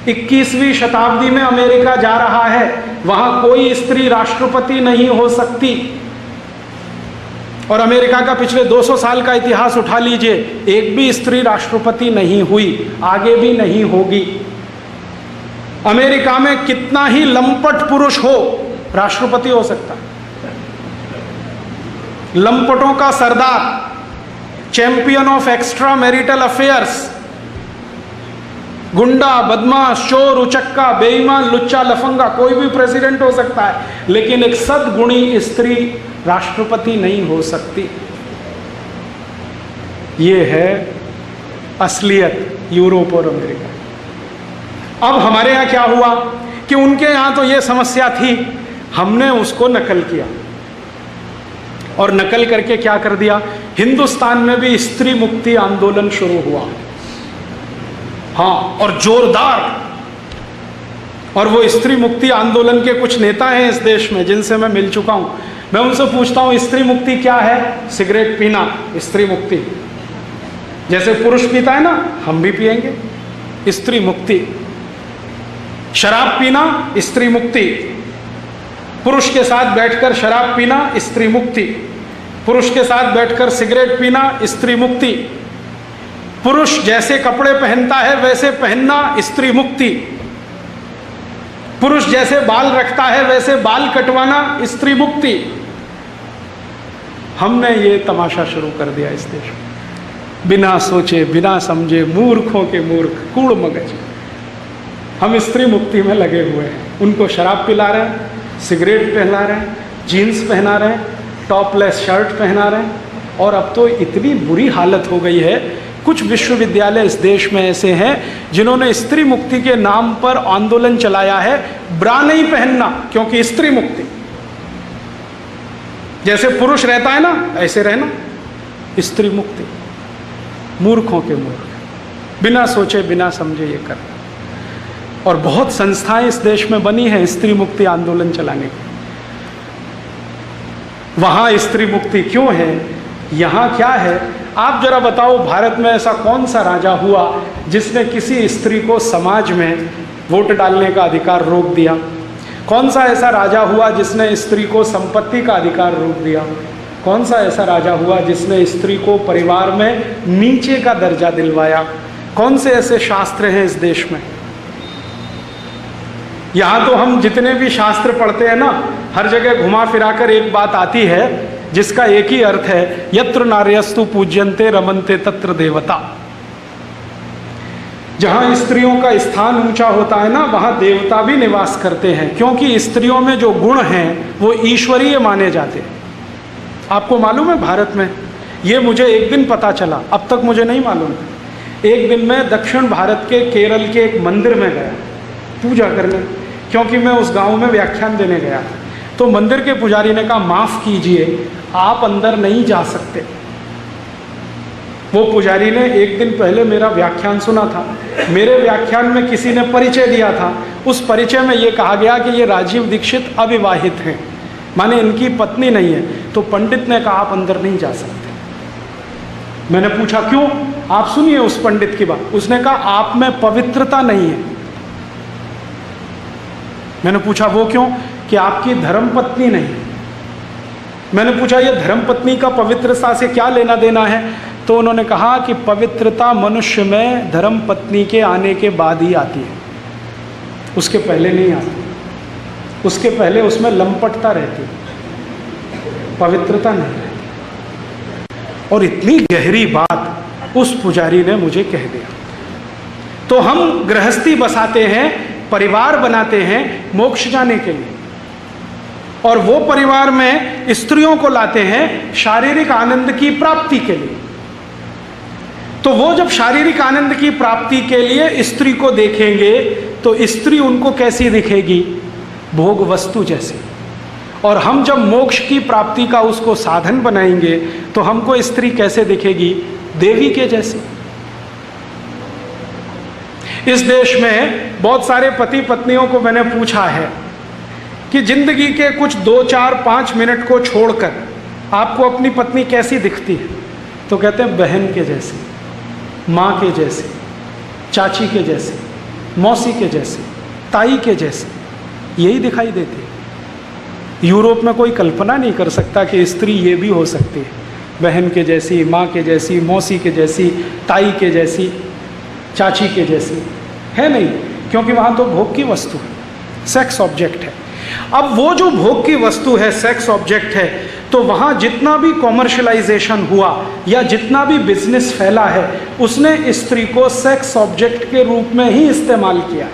21वीं शताब्दी में अमेरिका जा रहा है, वहां कोई स्त्री राष्ट्रपति नहीं हो सकती। और अमेरिका का पिछले 200 साल का इतिहास उठा लीजिए, एक भी स्त्री राष्ट्रपति नहीं हुई, आगे भी नहीं होगी। अमेरिका में कितना ही लंपट पुरुष हो, राष्ट्रपति हो सकता है। लंपटों का सरदार, champion of extra marital affairs, गुंडा, बदमाश, चोर, उचक्का, बेईमान, लुच्चा, लफंगा, कोई भी प्रेसिडेंट हो सकता है, लेकिन एक सद्गुणी स्त्री राष्ट्रपति नहीं हो सकती। ये है असलियत यूरोप और अमेरिका। अब हमारे यहाँ क्या हुआ कि उनके यहाँ तो ये समस्या थी, हमने उसको नकल किया। और नकल करके क्या कर दिया, हिंदुस्तान में भी स्त्री मुक्ति आंदोलन शुरू हुआ। हाँ, और जोरदार। और वो स्त्री मुक्ति आंदोलन के कुछ नेता हैं इस देश में, जिनसे मैं मिल चुका हूं। मैं उनसे पूछता हूं, स्त्री मुक्ति क्या है? सिगरेट पीना स्त्री मुक्ति। जैसे पुरुष पीता है ना, हम भी पिएंगे, स्त्री मुक्ति। शराब पीना स्त्री मुक्ति। पुरुष के साथ बैठकर शराब पीना स्त्री मुक्ति। पुरुष के साथ बैठकर सिगरेट पीना स्त्री मुक्ति। पुरुष जैसे कपड़े पहनता है वैसे पहनना स्त्री मुक्ति। पुरुष जैसे बाल रखता है वैसे बाल कटवाना स्त्री मुक्ति। हमने ये तमाशा शुरू कर दिया इस देश में, बिना सोचे बिना समझे, मूर्खों के मूर्ख, कूड़ मगज। हम स्त्री मुक्ति में लगे हुए हैं। उनको शराब पिला रहे हैं, सिगरेट पहना रहे हैं, जीन्स पहना रहे हैं, टॉपलेस शर्ट पहना रहे हैं। और अब तो इतनी बुरी हालत हो गई है, कुछ विश्वविद्यालय इस देश में ऐसे हैं जिन्होंने स्त्री मुक्ति के नाम पर आंदोलन चलाया है, ब्रा नहीं पहनना, क्योंकि स्त्री मुक्ति। जैसे पुरुष रहता है ना, ऐसे रहना, स्त्री मुक्ति। मूर्खों के मूर्ख, बिना सोचे बिना समझे ये कर। और बहुत संस्थाएं इस देश में बनी हैं स्त्री मुक्ति आंदोलन चलाने की। वहां स्त्री मुक्ति क्यों है, यहां क्या है? आप जरा बताओ, भारत में ऐसा कौन सा राजा हुआ जिसने किसी स्त्री को समाज में वोट डालने का अधिकार रोक दिया? कौन सा ऐसा राजा हुआ जिसने स्त्री को संपत्ति का अधिकार रोक दिया? कौन सा ऐसा राजा हुआ जिसने स्त्री को परिवार में नीचे का दर्जा दिलवाया? कौन से ऐसे शास्त्र हैं इस देश में? यहाँ तो हम जितने भी शास्त्र पढ़ते हैं ना, हर जगह घुमा फिराकर एक बात आती है जिसका एक ही अर्थ है, यत्र नार्यस्तु पूज्यन्ते रमन्ते तत्र देवता। जहां स्त्रियों का स्थान ऊंचा होता है ना, वहां देवता भी निवास करते हैं, क्योंकि स्त्रियों में जो गुण हैं वो ईश्वरीय माने जाते हैं। आपको मालूम है भारत में, ये मुझे एक दिन पता चला, अब तक मुझे नहीं मालूम। एक दिन मैं दक्षिण भारत के केरल के एक मंदिर में गया पूजा करने, क्योंकि मैं उस गांव में व्याख्यान देने गया था। तो मंदिर के पुजारी ने कहा, माफ़ कीजिए, आप अंदर नहीं जा सकते। वो पुजारी ने एक दिन पहले मेरा व्याख्यान सुना था, मेरे व्याख्यान में किसी ने परिचय दिया था, उस परिचय में ये कहा गया कि ये राजीव दीक्षित अविवाहित हैं, माने इनकी पत्नी नहीं है। तो पंडित ने कहा, आप अंदर नहीं जा सकते। मैंने पूछा क्यों? आप सुनिए उस पंडित की बात। उसने कहा, आप में पवित्रता नहीं है। मैंने पूछा वो क्यों? कि आपकी धर्मपत्नी नहीं है। मैंने पूछा, ये धर्मपत्नी का पवित्रता से क्या लेना देना है? तो उन्होंने कहा कि पवित्रता मनुष्य में धर्मपत्नी के आने के बाद ही आती है, उसके पहले नहीं आती। उसके पहले उसमें लंपटता रहती, पवित्रता नहीं रहती। और इतनी गहरी बात उस पुजारी ने मुझे कह दिया। तो हम गृहस्थी बसाते हैं, परिवार बनाते हैं मोक्ष जाने के लिए, और वो परिवार में स्त्रियों को लाते हैं शारीरिक आनंद की प्राप्ति के लिए। तो वो जब शारीरिक आनंद की प्राप्ति के लिए स्त्री को देखेंगे तो स्त्री उनको कैसी दिखेगी? भोग वस्तु जैसी। और हम जब मोक्ष की प्राप्ति का उसको साधन बनाएंगे तो हमको स्त्री कैसे दिखेगी? देवी के जैसी। इस देश में बहुत सारे पति पत्नियों को मैंने पूछा है कि जिंदगी के कुछ 2, 4, 5 मिनट को छोड़कर आपको अपनी पत्नी कैसी दिखती है? तो कहते हैं बहन के जैसी, माँ के जैसी, चाची के जैसी, मौसी के जैसी, ताई के जैसी, यही दिखाई देती है। यूरोप में कोई कल्पना नहीं कर सकता कि स्त्री ये भी हो सकती है, बहन के जैसी, माँ के जैसी, मौसी के जैसी, ताई के जैसी, चाची के जैसी। है नहीं, क्योंकि वहाँ तो भोग की वस्तु है, सेक्स ऑब्जेक्ट है। अब वो जो भोग की वस्तु है, सेक्स ऑब्जेक्ट है, तो वहाँ जितना भी कॉमर्शलाइजेशन हुआ या जितना भी बिजनेस फैला है, उसने स्त्री को सेक्स ऑब्जेक्ट के रूप में ही इस्तेमाल किया।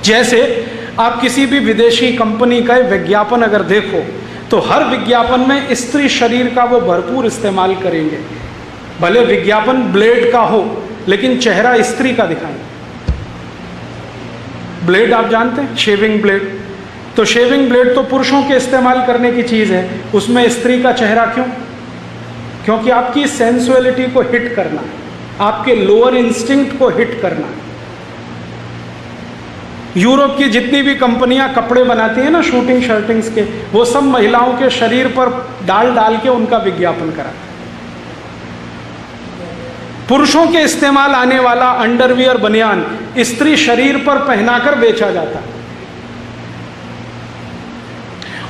जैसे आप किसी भी विदेशी कंपनी का विज्ञापन अगर देखो तो हर विज्ञापन में स्त्री शरीर का वो भरपूर इस्तेमाल करेंगे। भले विज्ञापन ब्लेड का हो लेकिन चेहरा स्त्री का दिखाएंगे। ब्लेड आप जानते हैं, शेविंग ब्लेड। तो शेविंग ब्लेड तो पुरुषों के इस्तेमाल करने की चीज़ है, उसमें स्त्री का चेहरा क्यों? क्योंकि आपकी सेंसुअलिटी को हिट करना है, आपके लोअर इंस्टिंक्ट को हिट करना है। यूरोप की जितनी भी कंपनियां कपड़े बनाती हैं ना, शूटिंग शर्टिंग्स के, वो सब महिलाओं के शरीर पर डाल डाल के उनका विज्ञापन कराते हैं। पुरुषों के इस्तेमाल आने वाला अंडरवियर बनियान स्त्री शरीर पर पहनाकर बेचा जाता है।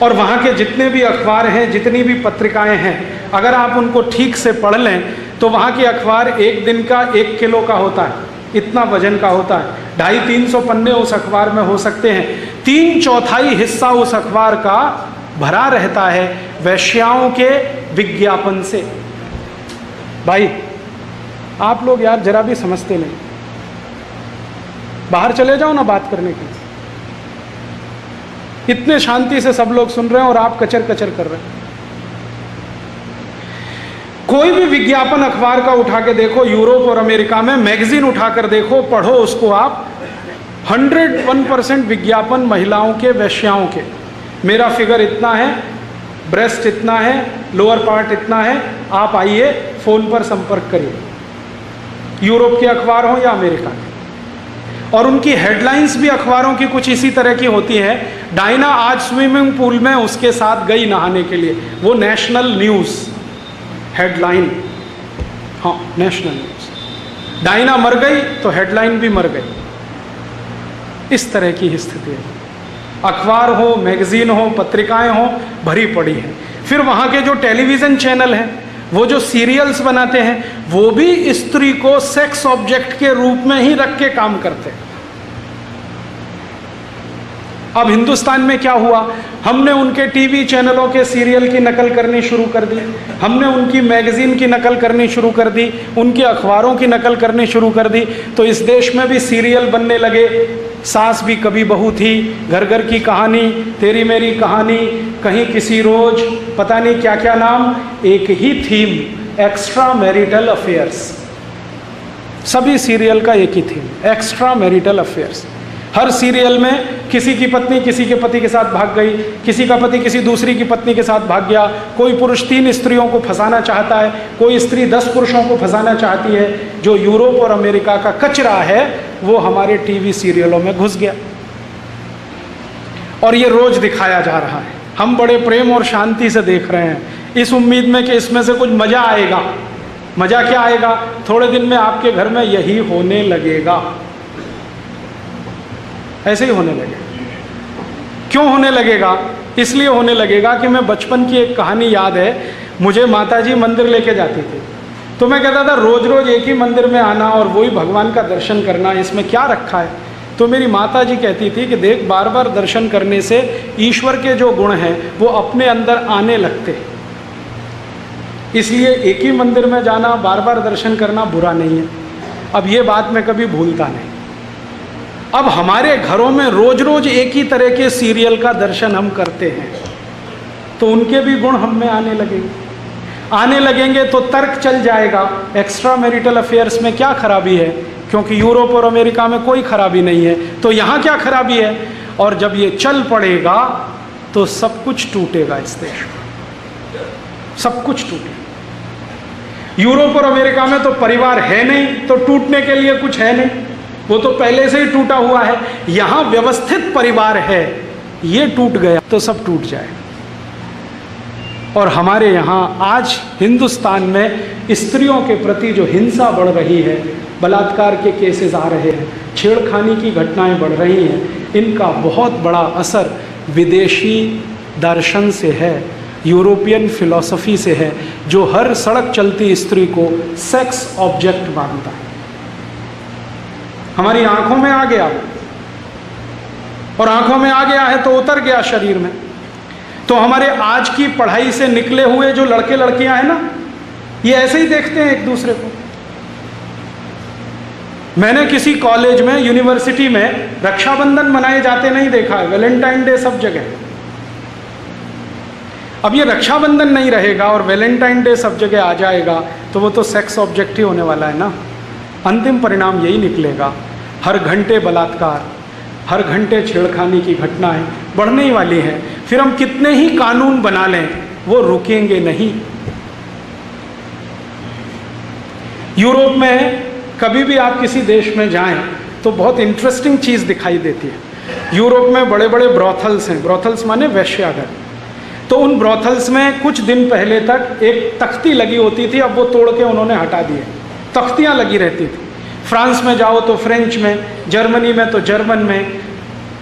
और वहाँ के जितने भी अखबार हैं, जितनी भी पत्रिकाएं हैं, अगर आप उनको ठीक से पढ़ लें तो वहाँ के अखबार एक दिन का 1 किलो का होता है, इतना वजन का होता है। 250-300 पन्ने उस अखबार में हो सकते हैं। 3/4 हिस्सा उस अखबार का भरा रहता है वेश्याओं के विज्ञापन से। भाई आप लोग यार जरा भी समझते नहीं। बाहर चले जाओ ना बात करने के लिए, इतने शांति से सब लोग सुन रहे हैं और आप कचर कचर कर रहे हैं। कोई भी विज्ञापन अखबार का उठा के देखो, यूरोप और अमेरिका में मैगजीन उठाकर देखो, पढ़ो उसको आप, 101% विज्ञापन महिलाओं के, वेश्याओं के। मेरा फिगर इतना है, ब्रेस्ट इतना है, लोअर पार्ट इतना है, आप आइए फोन पर संपर्क करिए। यूरोप के अखबार हो या अमेरिका के। और उनकी हेडलाइंस भी अखबारों की कुछ इसी तरह की होती है। डायना आज स्विमिंग पूल में उसके साथ गई नहाने के लिए, वो नेशनल न्यूज़ हेडलाइन, हाँ नेशनल न्यूज़। डायना मर गई तो हेडलाइन भी मर गई। इस तरह की स्थिति है। अखबार हो, मैगजीन हो, पत्रिकाएं हो, भरी पड़ी है। फिर वहाँ के जो टेलीविज़न चैनल हैं, वो जो सीरियल्स बनाते हैं, वो भी स्त्री को सेक्स ऑब्जेक्ट के रूप में ही रख के काम करते हैं। अब हिंदुस्तान में क्या हुआ, हमने उनके टीवी चैनलों के सीरियल की नकल करनी शुरू कर दी, हमने उनकी मैगजीन की नकल करनी शुरू कर दी, उनके अखबारों की नकल करनी शुरू कर दी। तो इस देश में भी सीरियल बनने लगे। सास भी कभी बहू थी, घर घर की कहानी, तेरी मेरी कहानी, कहीं किसी रोज, पता नहीं क्या क्या नाम, एक ही थीम, एक्स्ट्रा मैरिटल अफेयर्स। सभी सीरियल का एक ही थीम, एक्स्ट्रा मैरिटल अफेयर्स। हर सीरियल में किसी की पत्नी किसी के पति के साथ भाग गई, किसी का पति किसी दूसरी की पत्नी के साथ भाग गया, कोई पुरुष 3 स्त्रियों को फंसाना चाहता है, कोई स्त्री 10 पुरुषों को फंसाना चाहती है। जो यूरोप और अमेरिका का कचरा है वो हमारे टीवी सीरियलों में घुस गया और ये रोज दिखाया जा रहा है। हम बड़े प्रेम और शांति से देख रहे हैं, इस उम्मीद में कि इसमें से कुछ मजा आएगा। मजा क्या आएगा, थोड़े दिन में आपके घर में यही होने लगेगा, ऐसे ही होने लगेगा। क्यों होने लगेगा, इसलिए होने लगेगा कि मैं बचपन की एक कहानी याद है, मुझे माताजी मंदिर लेके जाती थी, तो मैं कहता था रोज रोज एक ही मंदिर में आना और वही भगवान का दर्शन करना, इसमें क्या रखा है। तो मेरी माताजी कहती थी कि देख, बार बार दर्शन करने से ईश्वर के जो गुण हैं वो अपने अंदर आने लगते हैं, इसलिए एक ही मंदिर में जाना, बार बार दर्शन करना बुरा नहीं है। अब ये बात मैं कभी भूलता नहीं। अब हमारे घरों में रोज रोज एक ही तरह के सीरियल का दर्शन हम करते हैं, तो उनके भी गुण हम में आने लगेंगे तो तर्क चल जाएगा, एक्स्ट्रा मैरिटल अफेयर्स में क्या खराबी है, क्योंकि यूरोप और अमेरिका में कोई खराबी नहीं है, तो यहाँ क्या खराबी है। और जब ये चल पड़ेगा तो सब कुछ टूटेगा, इस देश में सब कुछ टूटेगा। यूरोप और अमेरिका में तो परिवार है नहीं, तो टूटने के लिए कुछ है नहीं, वो तो पहले से ही टूटा हुआ है। यहां व्यवस्थित परिवार है, ये टूट गया तो सब टूट जाए। और हमारे यहाँ आज हिंदुस्तान में स्त्रियों के प्रति जो हिंसा बढ़ रही है, बलात्कार के केसेस आ रहे हैं, छेड़खानी की घटनाएं बढ़ रही हैं, इनका बहुत बड़ा असर विदेशी दर्शन से है, यूरोपियन फिलॉसफी से है, जो हर सड़क चलती स्त्री को सेक्स ऑब्जेक्ट मानता है। हमारी आंखों में आ गया, और आंखों में आ गया है तो उतर गया शरीर में। तो हमारे आज की पढ़ाई से निकले हुए जो लड़के लड़कियां हैं ना, ये ऐसे ही देखते हैं एक दूसरे को। मैंने किसी कॉलेज में, यूनिवर्सिटी में रक्षाबंधन मनाए जाते नहीं देखा है, वैलेंटाइन डे सब जगह। अब ये रक्षाबंधन नहीं रहेगा और वैलेंटाइन डे सब जगह आ जाएगा तो वो तो सेक्स ऑब्जेक्ट ही होने वाला है ना। अंतिम परिणाम यही निकलेगा, हर घंटे बलात्कार, हर घंटे छेड़खानी की घटनाएं बढ़ने ही वाली हैं। फिर हम कितने ही कानून बना लें, वो रुकेंगे नहीं। यूरोप में कभी भी आप किसी देश में जाएं तो बहुत इंटरेस्टिंग चीज़ दिखाई देती है। यूरोप में बड़े बड़े ब्रॉथल्स हैं, ब्रॉथल्स माने वेश्याघर। तो उन ब्रॉथल्स में कुछ दिन पहले तक एक तख्ती लगी होती थी, अब वो तोड़ के उन्होंने हटा दिए। तख्तियाँ लगी रहती थी। फ्रांस में जाओ तो फ्रेंच में, जर्मनी में तो जर्मन में,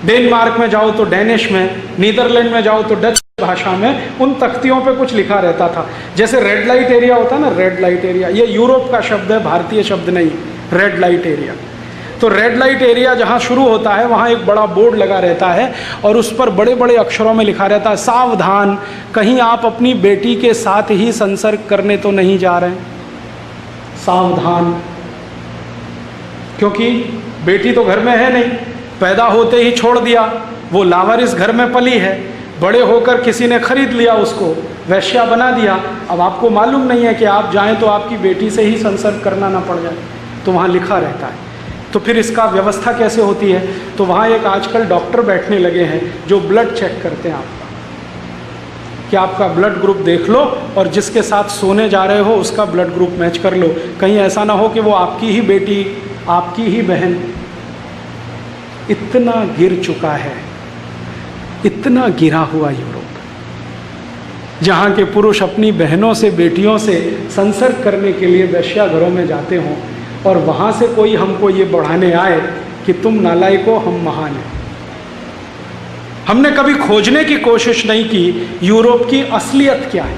डेनमार्क में जाओ तो डेनिश में, नीदरलैंड में जाओ तो डच भाषा में उन तख्तियों पे कुछ लिखा रहता था। जैसे रेड लाइट एरिया होता है ना, रेड लाइट एरिया, ये यूरोप का शब्द है, भारतीय शब्द नहीं, रेड लाइट एरिया। तो रेड लाइट एरिया जहाँ शुरू होता है वहाँ एक बड़ा बोर्ड लगा रहता है और उस पर बड़े बड़े अक्षरों में लिखा रहता है, सावधान, कहीं आप अपनी बेटी के साथ ही संसर्ग करने तो नहीं जा रहे हैं, सावधान। क्योंकि बेटी तो घर में है नहीं, पैदा होते ही छोड़ दिया, वो लावारिस घर में पली है, बड़े होकर किसी ने खरीद लिया उसको, वैश्या बना दिया। अब आपको मालूम नहीं है कि आप जाएं तो आपकी बेटी से ही संसर्ग करना ना पड़ जाए, तो वहाँ लिखा रहता है। तो फिर इसका व्यवस्था कैसे होती है, तो वहाँ एक आजकल डॉक्टर बैठने लगे हैं जो ब्लड चेक करते हैं आपका, कि आपका ब्लड ग्रुप देख लो और जिसके साथ सोने जा रहे हो उसका ब्लड ग्रुप मैच कर लो, कहीं ऐसा ना हो कि वो आपकी ही बेटी, आपकी ही बहन। इतना गिर चुका है, इतना गिरा हुआ यूरोप, जहाँ के पुरुष अपनी बहनों से, बेटियों से संसर्ग करने के लिए वेश्याघरों में जाते हों और वहाँ से कोई हमको ये बढ़ाने आए कि तुम नालायको, हम महान हैं। हमने कभी खोजने की कोशिश नहीं की यूरोप की असलियत क्या है।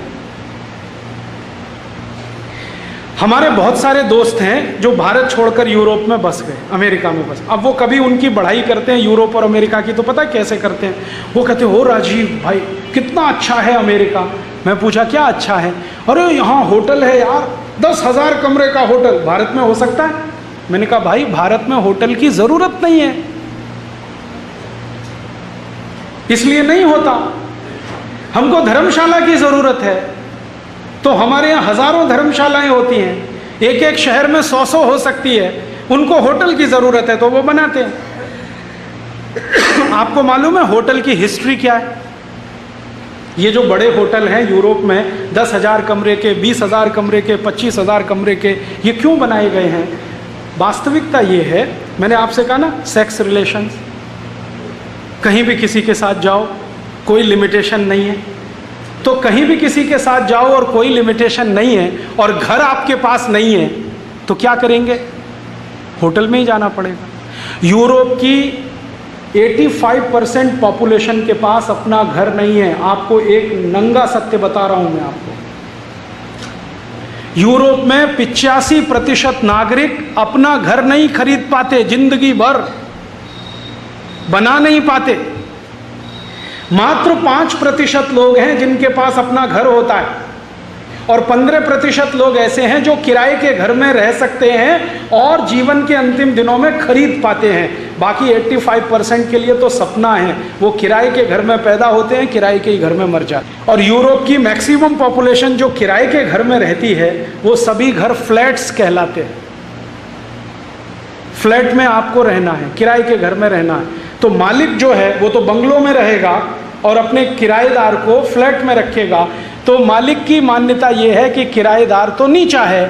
हमारे बहुत सारे दोस्त हैं जो भारत छोड़कर यूरोप में बस गए, अमेरिका में बस। अब वो कभी उनकी बढ़ाई करते हैं यूरोप और अमेरिका की, तो पता है कैसे करते हैं? वो कहते हैं, हो राजीव भाई कितना अच्छा है अमेरिका। मैं पूछा क्या अच्छा है? अरे यहाँ होटल है यार, 10,000 कमरे का होटल, भारत में हो सकता है? मैंने कहा भाई भारत में होटल की ज़रूरत नहीं है, इसलिए नहीं होता। हमको धर्मशाला की ज़रूरत है, तो हमारे यहाँ हज़ारों धर्मशालाएं होती हैं, एक एक शहर में 100-100 हो सकती है। उनको होटल की ज़रूरत है तो वो बनाते हैं। आपको मालूम है होटल की हिस्ट्री क्या है? ये जो बड़े होटल हैं यूरोप में, 10,000 कमरे के, 20,000 कमरे के, 25,000 कमरे के, ये क्यों बनाए गए हैं? वास्तविकता ये है, मैंने आपसे कहा ना, सेक्स रिलेशंस। कहीं भी किसी के साथ जाओ, कोई लिमिटेशन नहीं है। तो कहीं भी किसी के साथ जाओ और कोई लिमिटेशन नहीं है, और घर आपके पास नहीं है, तो क्या करेंगे? होटल में ही जाना पड़ेगा। यूरोप की 85% पॉपुलेशन के पास अपना घर नहीं है। आपको एक नंगा सत्य बता रहा हूं मैं आपको। यूरोप में 85% नागरिक अपना घर नहीं खरीद पाते, जिंदगी भर बना नहीं पाते। मात्र 5% लोग हैं जिनके पास अपना घर होता है, और 15% लोग ऐसे हैं जो किराए के घर में रह सकते हैं और जीवन के अंतिम दिनों में खरीद पाते हैं। बाकी 85% के लिए तो सपना है, वो किराए के घर में पैदा होते हैं, किराए के ही घर में मर जाते हैं। और यूरोप की मैक्सिमम पॉपुलेशन जो किराए के घर में रहती है, वो सभी घर फ्लैट्स कहलाते हैं। फ्लैट में आपको रहना है, किराए के घर में रहना है। तो मालिक जो है वो तो बंगलों में रहेगा और अपने किराएदार को फ्लैट में रखेगा। तो मालिक की मान्यता ये है कि किराएदार तो नीचा है,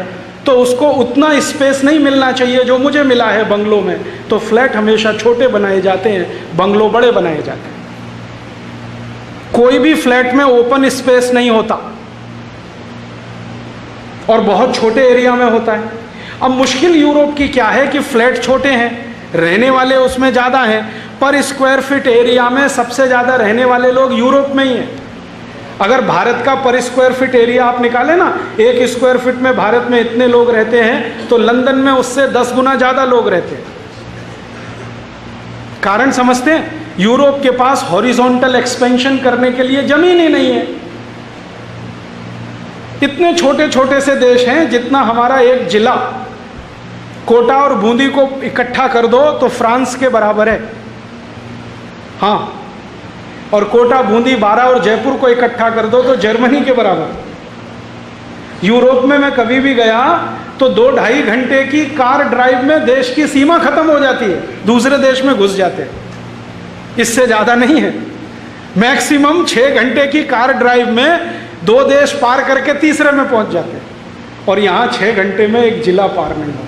तो उसको उतना स्पेस नहीं मिलना चाहिए जो मुझे मिला है बंगलों में। तो फ्लैट हमेशा छोटे बनाए जाते हैं, बंगलो बड़े बनाए जाते हैं। कोई भी फ्लैट में ओपन स्पेस नहीं होता, और बहुत छोटे एरिया में होता है। अब मुश्किल यूरोप की क्या है कि फ्लैट छोटे हैं, रहने वाले उसमें ज़्यादा हैं, पर स्क्वायर फीट एरिया में सबसे ज़्यादा रहने वाले लोग यूरोप में ही हैं। अगर भारत का पर स्क्वायर फीट एरिया आप निकालें ना, 1 स्क्वायर फीट में भारत में इतने लोग रहते हैं, तो लंदन में उससे 10 गुना ज़्यादा लोग रहते हैं। कारण समझते हैं? यूरोप के पास हॉरिजॉन्टल एक्सपेंशन करने के लिए जमीन ही नहीं है। इतने छोटे छोटे से देश हैं, जितना हमारा एक जिला कोटा और बूंदी को इकट्ठा कर दो तो फ्रांस के बराबर है। हाँ, और कोटा, बूंदी, बारा और जयपुर को इकट्ठा कर दो तो जर्मनी के बराबर। यूरोप में मैं कभी भी गया तो 2-2.5 घंटे की कार ड्राइव में देश की सीमा खत्म हो जाती है, दूसरे देश में घुस जाते हैं। इससे ज़्यादा नहीं है। मैक्सिमम 6 घंटे की कार ड्राइव में 2 देश पार करके तीसरे में पहुंच जाते हैं, और यहाँ 6 घंटे में एक जिला पार नहीं होता।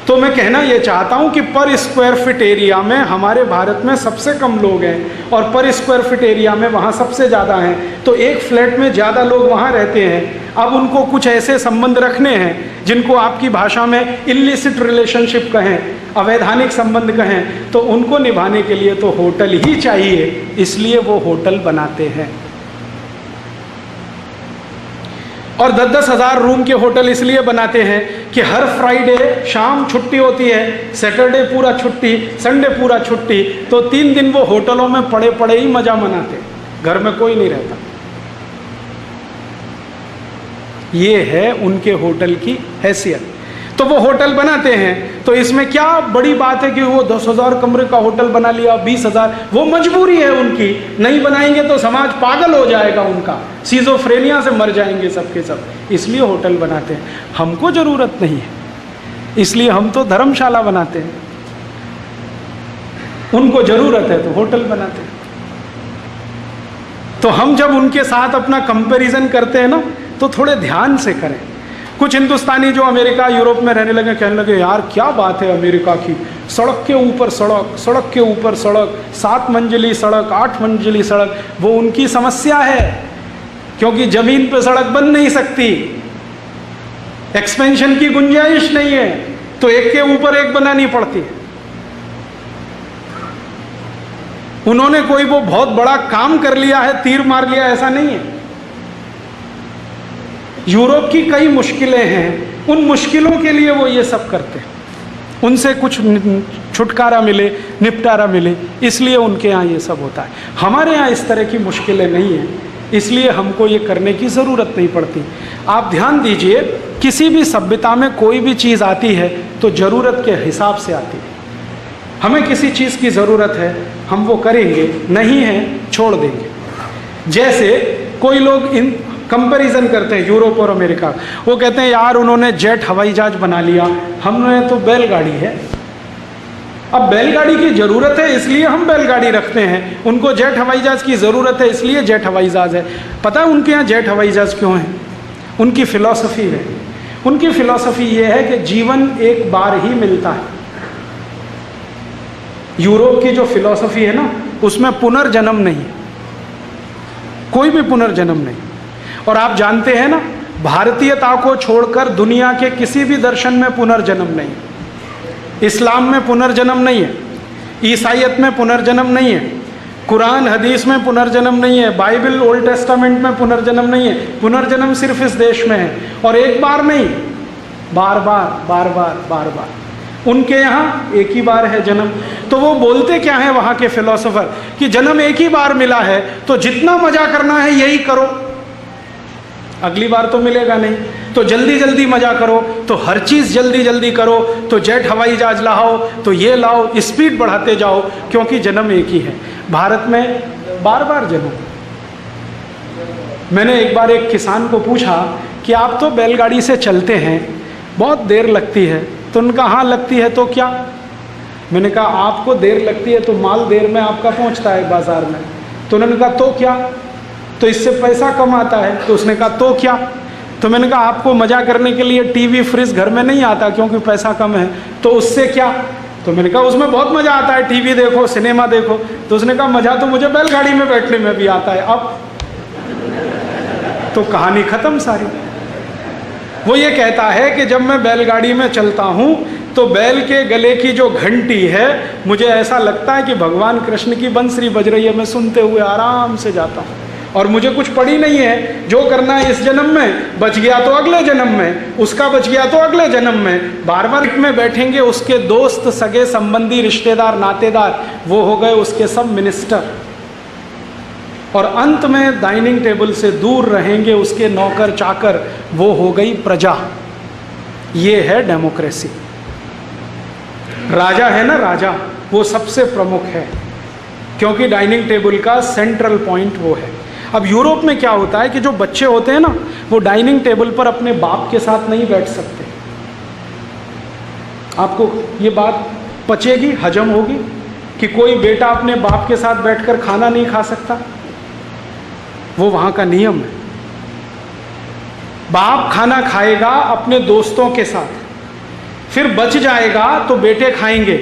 तो मैं कहना ये चाहता हूँ कि पर स्क्वायर फीट एरिया में हमारे भारत में सबसे कम लोग हैं, और पर स्क्वायर फीट एरिया में वहाँ सबसे ज़्यादा हैं। तो एक फ्लैट में ज़्यादा लोग वहाँ रहते हैं। अब उनको कुछ ऐसे संबंध रखने हैं जिनको आपकी भाषा में इलिसिट रिलेशनशिप कहें, अवैधानिक संबंध कहें, तो उनको निभाने के लिए तो होटल ही चाहिए, इसलिए वो होटल बनाते हैं। और 10-10 हज़ार रूम के होटल इसलिए बनाते हैं कि हर फ्राइडे शाम छुट्टी होती है, सैटरडे पूरा छुट्टी, संडे पूरा छुट्टी, तो 3 दिन वो होटलों में पड़े पड़े ही मज़ा मनाते, घर में कोई नहीं रहता। ये है उनके होटल की हैसियत। तो वो होटल बनाते हैं, तो इसमें क्या बड़ी बात है कि वो 10,000 कमरे का होटल बना लिया, 20,000, वो मजबूरी है उनकी। नहीं बनाएंगे तो समाज पागल हो जाएगा उनका, सिजोफ्रेनिया से मर जाएंगे सबके सब, इसलिए होटल बनाते हैं। हमको ज़रूरत नहीं है, इसलिए हम तो धर्मशाला बनाते हैं। उनको ज़रूरत है तो होटल बनाते हैं। तो हम जब उनके साथ अपना कंपैरिजन करते हैं ना, तो थोड़े ध्यान से करें। कुछ हिंदुस्तानी जो अमेरिका, यूरोप में रहने लगे, कहने लगे यार क्या बात है अमेरिका की, सड़क के ऊपर सड़क, सड़क के ऊपर सड़क, 7 मंजिली सड़क, 8 मंजिली सड़क। वो उनकी समस्या है, क्योंकि जमीन पे सड़क बन नहीं सकती, एक्सपेंशन की गुंजाइश नहीं है, तो एक के ऊपर एक बनानी पड़ती है। उन्होंने कोई वो बहुत बड़ा काम कर लिया है, तीर मार लिया, ऐसा नहीं है। यूरोप की कई मुश्किलें हैं, उन मुश्किलों के लिए वो ये सब करते हैं, उनसे कुछ छुटकारा मिले, निपटारा मिले, इसलिए उनके यहाँ ये सब होता है। हमारे यहाँ इस तरह की मुश्किलें नहीं हैं, इसलिए हमको ये करने की ज़रूरत नहीं पड़ती। आप ध्यान दीजिए, किसी भी सभ्यता में कोई भी चीज़ आती है तो ज़रूरत के हिसाब से आती है। हमें किसी चीज़ की ज़रूरत है, हम वो करेंगे, नहीं है छोड़ देंगे। जैसे कोई लोग इन कंपैरिजन करते हैं यूरोप और अमेरिका, वो कहते हैं यार उन्होंने जेट हवाई जहाज बना लिया, हमने तो बैलगाड़ी है। अब बैलगाड़ी की ज़रूरत है इसलिए हम बैलगाड़ी रखते हैं, उनको जेट हवाई जहाज की ज़रूरत है इसलिए जेट हवाई जहाज है। पता है उनके यहाँ जेट हवाई जहाज क्यों है? उनकी फ़िलॉसफी है। उनकी फ़िलॉसफी ये है कि जीवन एक बार ही मिलता है। यूरोप की जो फ़िलॉसफी है ना, उसमें पुनर्जन्म नहीं है, कोई भी पुनर्जन्म नहीं। और आप जानते हैं ना, भारतीयता को छोड़कर दुनिया के किसी भी दर्शन में पुनर्जन्म नहीं है। इस्लाम में पुनर्जन्म नहीं है, ईसाइयत में पुनर्जन्म नहीं है, कुरान हदीस में पुनर्जन्म नहीं है, बाइबल ओल्ड टेस्टामेंट में पुनर्जन्म नहीं है। पुनर्जन्म सिर्फ इस देश में है, और एक बार नहीं, बार बार बार बार बार बार। उनके यहाँ एक ही बार है जन्म। तो वो बोलते क्या है वहाँ के फिलोसोफर, कि जन्म एक ही बार मिला है तो जितना मजा करना है यही करो, अगली बार तो मिलेगा नहीं, तो जल्दी जल्दी मजा करो, तो हर चीज़ जल्दी जल्दी करो, तो जेट हवाई जहाज लाओ, तो ये लाओ, स्पीड बढ़ाते जाओ, क्योंकि जन्म एक ही है। भारत में बार बार जन्म। मैंने एक बार एक किसान को पूछा कि आप तो बैलगाड़ी से चलते हैं, बहुत देर लगती है, तो उनका हाँ लगती है तो क्या? मैंने कहा आपको देर लगती है तो माल देर में आपका पहुंचता है बाजार में। तो उन्होंने कहा तो क्या? तो इससे पैसा कम आता है। तो उसने कहा तो क्या? तो मैंने कहा आपको मजा करने के लिए टीवी फ्रिज घर में नहीं आता क्योंकि पैसा कम है, तो उससे क्या? तो मैंने कहा उसमें बहुत मजा आता है, टीवी देखो, सिनेमा देखो। तो उसने कहा मजा तो मुझे बैलगाड़ी में बैठने में भी आता है। अब तो कहानी खत्म सारी। वो ये कहता है कि जब मैं बैलगाड़ी में चलता हूँ तो बैल के गले की जो घंटी है, मुझे ऐसा लगता है कि भगवान कृष्ण की बंसरी बज रही है, मैं सुनते हुए आराम से जाता हूँ, और मुझे कुछ पड़ी नहीं है। जो करना है इस जन्म में, बच गया तो अगले जन्म में, उसका बच गया तो अगले जन्म में। बार बार में बैठेंगे उसके दोस्त, सगे संबंधी, रिश्तेदार, नातेदार, वो हो गए उसके सब मिनिस्टर, और अंत में डाइनिंग टेबल से दूर रहेंगे उसके नौकर चाकर, वो हो गई प्रजा। ये है डेमोक्रेसी। राजा है ना, राजा, वो सबसे प्रमुख है, क्योंकि डाइनिंग टेबल का सेंट्रल पॉइंट वो है। अब यूरोप में क्या होता है कि जो बच्चे होते हैं ना, वो डाइनिंग टेबल पर अपने बाप के साथ नहीं बैठ सकते। आपको ये बात पचेगी, हजम होगी कि कोई बेटा अपने बाप के साथ बैठकर खाना नहीं खा सकता? वो वहाँ का नियम है। बाप खाना खाएगा अपने दोस्तों के साथ, फिर बच जाएगा तो बेटे खाएंगे,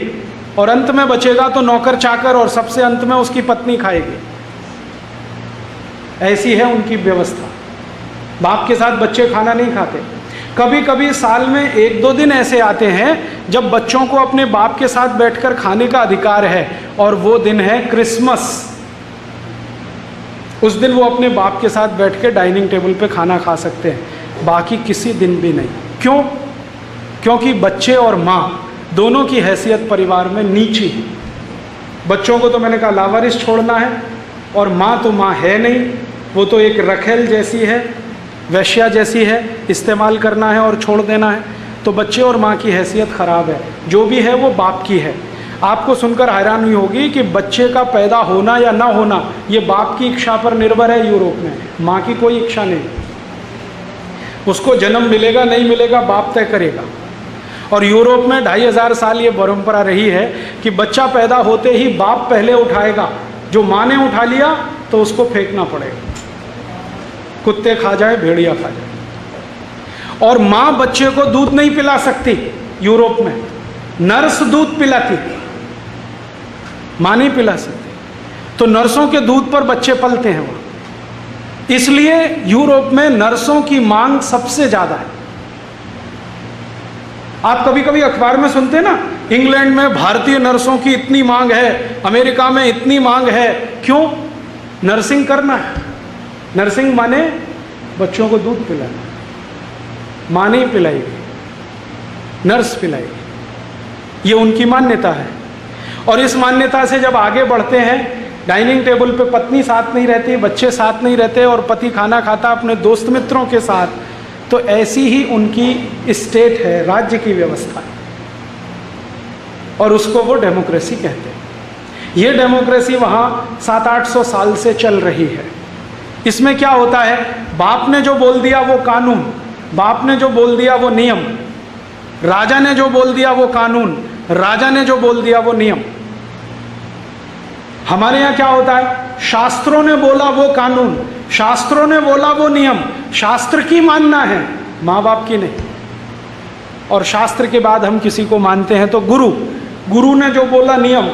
और अंत में बचेगा तो नौकर चाकर, और सबसे अंत में उसकी पत्नी खाएगी। ऐसी है उनकी व्यवस्था। बाप के साथ बच्चे खाना नहीं खाते। कभी कभी साल में 1-2 दिन ऐसे आते हैं जब बच्चों को अपने बाप के साथ बैठकर खाने का अधिकार है, और वो दिन है क्रिसमस। उस दिन वो अपने बाप के साथ बैठ के डाइनिंग टेबल पे खाना खा सकते हैं, बाकी किसी दिन भी नहीं। क्यों? क्योंकि बच्चे और माँ दोनों की हैसियत परिवार में नीची है। बच्चों को तो मैंने कहा लावारिस छोड़ना है, और माँ तो माँ है नहीं, वो तो एक रखेल जैसी है, वैश्या जैसी है, इस्तेमाल करना है और छोड़ देना है। तो बच्चे और माँ की हैसियत ख़राब है, जो भी है वो बाप की है। आपको सुनकर हैरान हुई होगी कि बच्चे का पैदा होना या ना होना ये बाप की इच्छा पर निर्भर है। यूरोप में माँ की कोई इच्छा नहीं, उसको जन्म मिलेगा नहीं मिलेगा बाप तय करेगा। और यूरोप में 2500 साल ये परंपरा रही है कि बच्चा पैदा होते ही बाप पहले उठाएगा, जो माँ ने उठा लिया तो उसको फेंकना पड़ेगा, कुत्ते खा जाए, भेड़िया खा जाए। और माँ बच्चे को दूध नहीं पिला सकती यूरोप में, नर्स दूध पिलाती, माँ नहीं पिला सकती। तो नर्सों के दूध पर बच्चे पलते हैं वहाँ, इसलिए यूरोप में नर्सों की मांग सबसे ज़्यादा है। आप कभी कभी अखबार में सुनते हैं ना, इंग्लैंड में भारतीय नर्सों की इतनी मांग है, अमेरिका में इतनी मांग है। क्यों? नर्सिंग करना है। नर्सिंग माने बच्चों को दूध पिलाना। माँ नहीं पिलाएगी, नर्स पिलाएगी। ये उनकी मान्यता है। और इस मान्यता से जब आगे बढ़ते हैं, डाइनिंग टेबल पे पत्नी साथ नहीं रहती, बच्चे साथ नहीं रहते और पति खाना खाता अपने दोस्त मित्रों के साथ, तो ऐसी ही उनकी स्टेट है, राज्य की व्यवस्था है, और उसको वो डेमोक्रेसी कहते हैं। ये डेमोक्रेसी वहाँ 700-800 साल से चल रही है। इसमें क्या होता है, बाप ने जो बोल दिया वो कानून, बाप ने जो बोल दिया वो नियम, राजा ने जो बोल दिया वो कानून, राजा ने जो बोल दिया वो नियम। हमारे यहाँ क्या होता है, शास्त्रों ने बोला वो कानून, शास्त्रों ने बोला वो नियम, शास्त्र की मानना है, माँ बाप की नहीं। और शास्त्र के बाद हम किसी को मानते हैं तो गुरु, गुरु ने जो बोला नियम,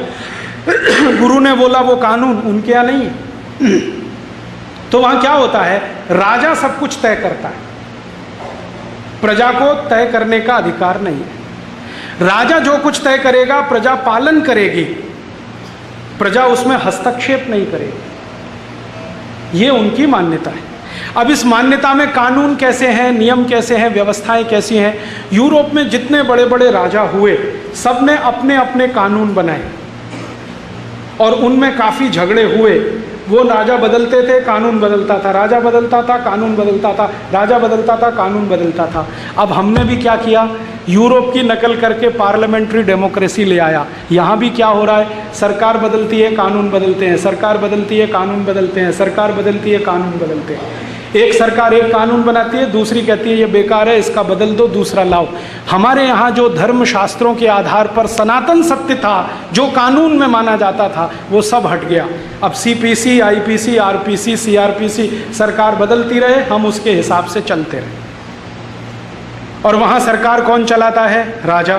गुरु ने बोला वो कानून, उनके यहाँ नहीं है। तो वहां क्या होता है, राजा सब कुछ तय करता है, प्रजा को तय करने का अधिकार नहीं है। राजा जो कुछ तय करेगा प्रजा पालन करेगी, प्रजा उसमें हस्तक्षेप नहीं करेगी। ये उनकी मान्यता है। अब इस मान्यता में कानून कैसे हैं, नियम कैसे हैं, व्यवस्थाएं कैसी हैं। यूरोप में जितने बड़े बड़े राजा हुए, सब ने अपने अपने कानून बनाए और उनमें काफ़ी झगड़े हुए। वो राजा बदलते थे, कानून बदलता था, राजा बदलता था, कानून बदलता था, राजा बदलता था, कानून बदलता था। अब हमने भी क्या किया, यूरोप की नकल करके पार्लियामेंट्री डेमोक्रेसी ले आया। यहाँ भी क्या हो रहा है, सरकार बदलती है, कानून बदलते हैं, सरकार बदलती है, कानून बदलते हैं, सरकार बदलती है, कानून बदलते हैं। एक सरकार एक कानून बनाती है, दूसरी कहती है ये बेकार है, इसका बदल दो, दूसरा लाओ। हमारे यहाँ जो धर्म शास्त्रों के आधार पर सनातन सत्य था, जो कानून में माना जाता था, वो सब हट गया। अब सीपीसी, आईपीसी, आरपीसी, सीआरपीसी, सरकार बदलती रहे, हम उसके हिसाब से चलते रहे। और वहाँ सरकार कौन चलाता है, राजा।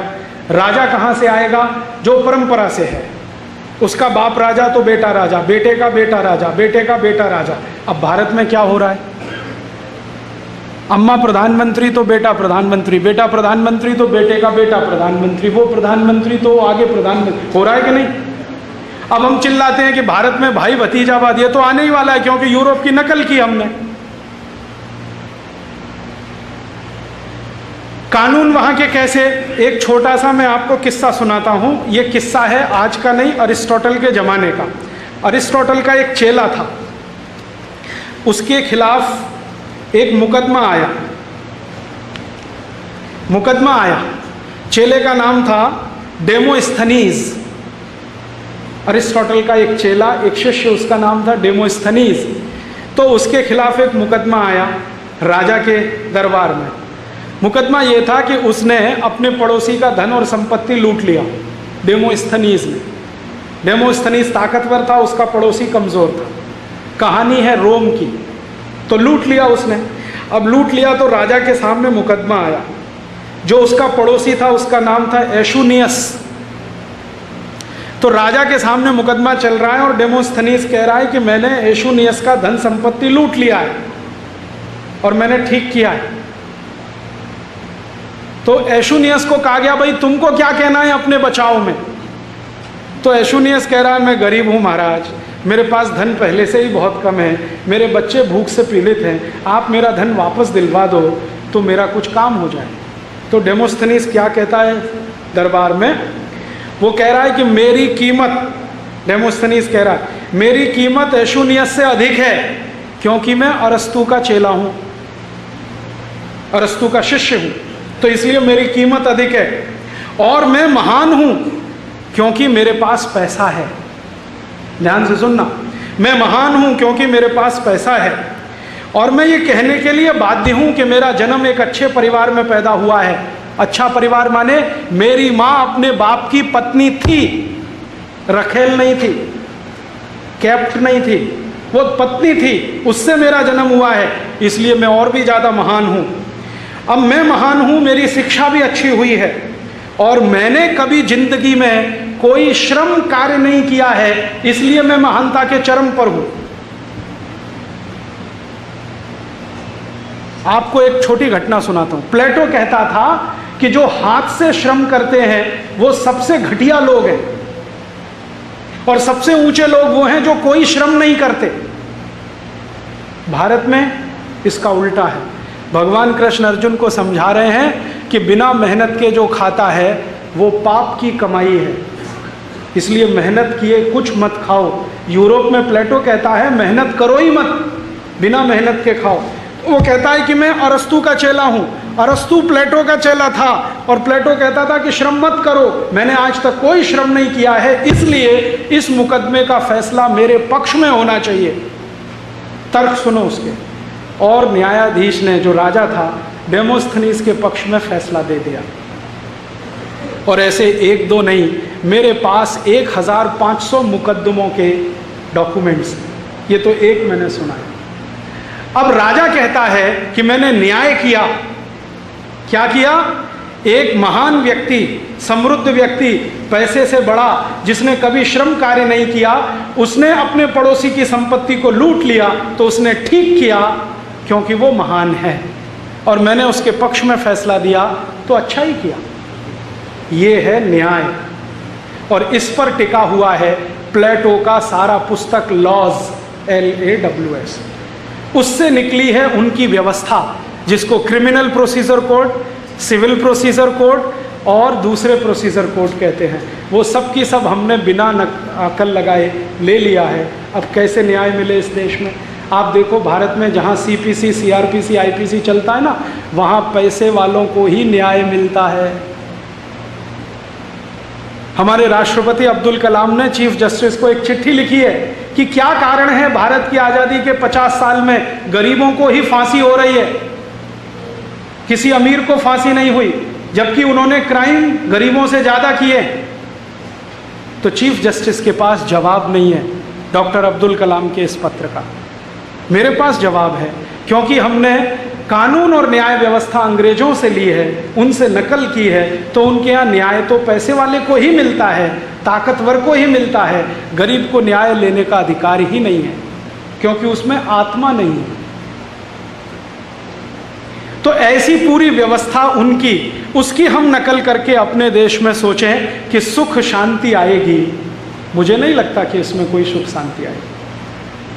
राजा कहाँ से आएगा, जो परंपरा से है, उसका बाप राजा तो बेटा राजा, बेटे का बेटा राजा, बेटे का बेटा राजा। अब भारत में क्या हो रहा है, अम्मा प्रधानमंत्री तो बेटा प्रधानमंत्री, बेटा प्रधानमंत्री तो बेटे का बेटा प्रधानमंत्री, वो प्रधानमंत्री तो आगे प्रधानमंत्री। हो रहा है कि नहीं। अब हम चिल्लाते हैं कि भारत में भाई भतीजावाद, ये तो आने ही वाला है, क्योंकि यूरोप की नकल की हमने। कानून वहां के कैसे, एक छोटा सा मैं आपको किस्सा सुनाता हूं। ये किस्सा है आज का नहीं, अरिस्टोटल के जमाने का। अरिस्टोटल का एक चेला था, उसके खिलाफ एक मुकदमा आया। मुकदमा आया, चेले का नाम था डेमोस्थनीज। अरिस्टोटल का एक चेला, एक शिष्य, उसका नाम था डेमोस्थनीज। तो उसके खिलाफ एक मुकदमा आया राजा के दरबार में। मुकदमा ये था कि उसने अपने पड़ोसी का धन और संपत्ति लूट लिया, डेमोस्थनीज ने। डेमोस्थनीज ताकतवर था, उसका पड़ोसी कमजोर था। कहानी है रोम की। तो लूट लिया उसने। अब लूट लिया तो राजा के सामने मुकदमा आया। जो उसका पड़ोसी था उसका नाम था एशुनियस। तो राजा के सामने मुकदमा चल रहा है और डेमोस्थनीज कह रहा है कि मैंने एशुनियस का धन संपत्ति लूट लिया है और मैंने ठीक किया है। तो एशुनियस को कहा गया, भाई तुमको क्या कहना है अपने बचाव में। तो एशुनियस कह रहा है, मैं गरीब हूँ महाराज, मेरे पास धन पहले से ही बहुत कम है, मेरे बच्चे भूख से पीड़ित हैं, आप मेरा धन वापस दिलवा दो तो मेरा कुछ काम हो जाए। तो डेमोस्थनीज क्या कहता है दरबार में, वो कह रहा है कि मेरी कीमत, डेमोस्थनीज कह रहा है, मेरी कीमत एशुनियस से अधिक है, क्योंकि मैं अरस्तु का चेला हूँ, अरस्तु का शिष्य हूँ, तो इसलिए मेरी कीमत अधिक है। और मैं महान हूँ क्योंकि मेरे पास पैसा है। ध्यान से सुनना, मैं महान हूं क्योंकि मेरे पास पैसा है। और मैं ये कहने के लिए बाध्य हूं कि मेरा जन्म एक अच्छे परिवार में पैदा हुआ है। अच्छा परिवार माने मेरी माँ अपने बाप की पत्नी थी, रखेल नहीं थी, कैप्ट नहीं थी, वो पत्नी थी, उससे मेरा जन्म हुआ है, इसलिए मैं और भी ज़्यादा महान हूँ। अब मैं महान हूँ, मेरी शिक्षा भी अच्छी हुई है और मैंने कभी जिंदगी में कोई श्रम कार्य नहीं किया है, इसलिए मैं महानता के चरम पर हूं। आपको एक छोटी घटना सुनाता हूं। प्लेटो कहता था कि जो हाथ से श्रम करते हैं वो सबसे घटिया लोग हैं और सबसे ऊंचे लोग वो हैं जो कोई श्रम नहीं करते। भारत में इसका उल्टा है। भगवान कृष्ण अर्जुन को समझा रहे हैं कि बिना मेहनत के जो खाता है वो पाप की कमाई है, इसलिए मेहनत किए कुछ मत खाओ। यूरोप में प्लेटो कहता है मेहनत करो ही मत, बिना मेहनत के खाओ। वो कहता है कि मैं अरस्तु का चेला हूँ, अरस्तु प्लेटो का चेला था और प्लेटो कहता था कि श्रम मत करो, मैंने आज तक कोई श्रम नहीं किया है, इसलिए इस मुकदमे का फैसला मेरे पक्ष में होना चाहिए। तर्क सुनो उसके। और न्यायाधीश ने, जो राजा था, डेमोस्थनीस के पक्ष में फैसला दे दिया। और ऐसे एक दो नहीं, मेरे पास 1500 मुकदमों के डॉक्यूमेंट्स, ये तो एक मैंने सुना है। अब राजा कहता है कि मैंने न्याय किया। क्या किया? एक महान व्यक्ति, समृद्ध व्यक्ति, पैसे से बड़ा, जिसने कभी श्रम कार्य नहीं किया, उसने अपने पड़ोसी की संपत्ति को लूट लिया, तो उसने ठीक किया क्योंकि वो महान है, और मैंने उसके पक्ष में फैसला दिया, तो अच्छा ही किया। ये है न्याय। और इस पर टिका हुआ है प्लेटो का सारा पुस्तक लॉज, LAWS। उससे निकली है उनकी व्यवस्था, जिसको criminal procedure code, civil procedure code और दूसरे प्रोसीजर कोड कहते हैं। वो सब की सब हमने बिना अकल लगाए ले लिया है। अब कैसे न्याय मिले इस देश में? आप देखो, भारत में जहाँ CPC, CRPC, IPC चलता है ना, वहाँ पैसे वालों को ही न्याय मिलता है। हमारे राष्ट्रपति अब्दुल कलाम ने चीफ जस्टिस को एक चिट्ठी लिखी है कि क्या कारण है भारत की आज़ादी के 50 साल में गरीबों को ही फांसी हो रही है, किसी अमीर को फांसी नहीं हुई, जबकि उन्होंने क्राइम गरीबों से ज़्यादा किए। तो चीफ जस्टिस के पास जवाब नहीं है डॉक्टर अब्दुल कलाम के इस पत्र का। मेरे पास जवाब है, क्योंकि हमने कानून और न्याय व्यवस्था अंग्रेजों से ली है, उनसे नकल की है, तो उनके यहाँ न्याय तो पैसे वाले को ही मिलता है, ताकतवर को ही मिलता है, गरीब को न्याय लेने का अधिकार ही नहीं है, क्योंकि उसमें आत्मा नहीं है। तो ऐसी पूरी व्यवस्था उनकी, उसकी हम नकल करके अपने देश में सोचें कि सुख शांति आएगी, मुझे नहीं लगता कि इसमें कोई सुख शांति आएगी।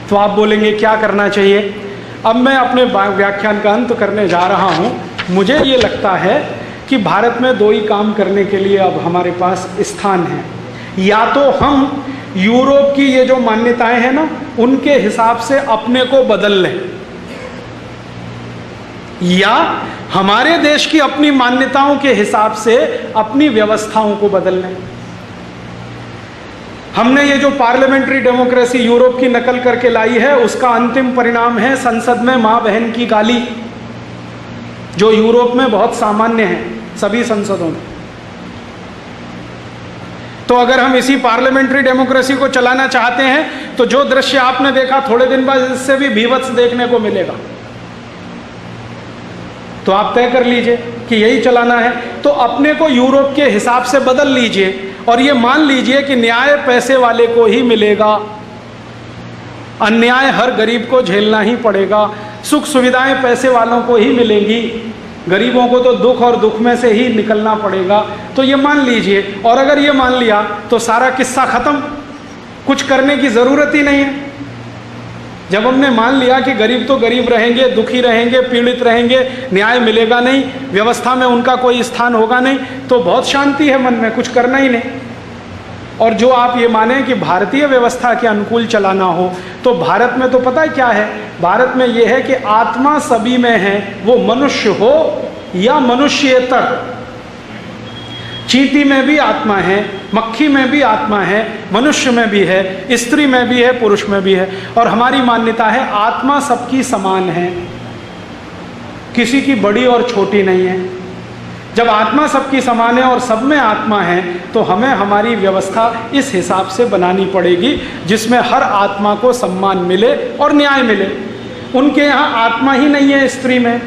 तो आप बोलेंगे क्या करना चाहिए? अब मैं अपने व्याख्यान का अंत करने जा रहा हूँ। मुझे ये लगता है कि भारत में दो ही काम करने के लिए अब हमारे पास स्थान है। या तो हम यूरोप की ये जो मान्यताएं हैं ना, उनके हिसाब से अपने को बदल लें, या हमारे देश की अपनी मान्यताओं के हिसाब से अपनी व्यवस्थाओं को बदल लें। हमने ये जो पार्लियामेंट्री डेमोक्रेसी यूरोप की नकल करके लाई है, उसका अंतिम परिणाम है संसद में माँ बहन की गाली, जो यूरोप में बहुत सामान्य है, सभी संसदों में। तो अगर हम इसी पार्लियामेंट्री डेमोक्रेसी को चलाना चाहते हैं, तो जो दृश्य आपने देखा, थोड़े दिन बाद इससे भी भीभत्स देखने को मिलेगा। तो आप तय कर लीजिए कि यही चलाना है, तो अपने को यूरोप के हिसाब से बदल लीजिए और ये मान लीजिए कि न्याय पैसे वाले को ही मिलेगा, अन्याय हर गरीब को झेलना ही पड़ेगा, सुख सुविधाएं पैसे वालों को ही मिलेंगी, गरीबों को तो दुख और दुख में से ही निकलना पड़ेगा। तो ये मान लीजिए, और अगर ये मान लिया तो सारा किस्सा खत्म, कुछ करने की ज़रूरत ही नहीं है। जब हमने मान लिया कि गरीब तो गरीब रहेंगे, दुखी रहेंगे, पीड़ित रहेंगे, न्याय मिलेगा नहीं, व्यवस्था में उनका कोई स्थान होगा नहीं, तो बहुत शांति है मन में, कुछ करना ही नहीं। और जो आप ये माने कि भारतीय व्यवस्था के अनुकूल चलाना हो, तो भारत में तो पता है क्या है, भारत में ये है कि आत्मा सभी में है, वो मनुष्य हो या मनुष्येतर। चींटी में भी आत्मा है, मक्खी में भी आत्मा है, मनुष्य में भी है, स्त्री में भी है, पुरुष में भी है। और हमारी मान्यता है आत्मा सबकी समान है, किसी की बड़ी और छोटी नहीं है। जब आत्मा सबकी समान है और सब में आत्मा है, तो हमें हमारी व्यवस्था इस हिसाब से बनानी पड़ेगी जिसमें हर आत्मा को सम्मान मिले और न्याय मिले। उनके यहाँ आत्मा ही नहीं है, स्त्री में,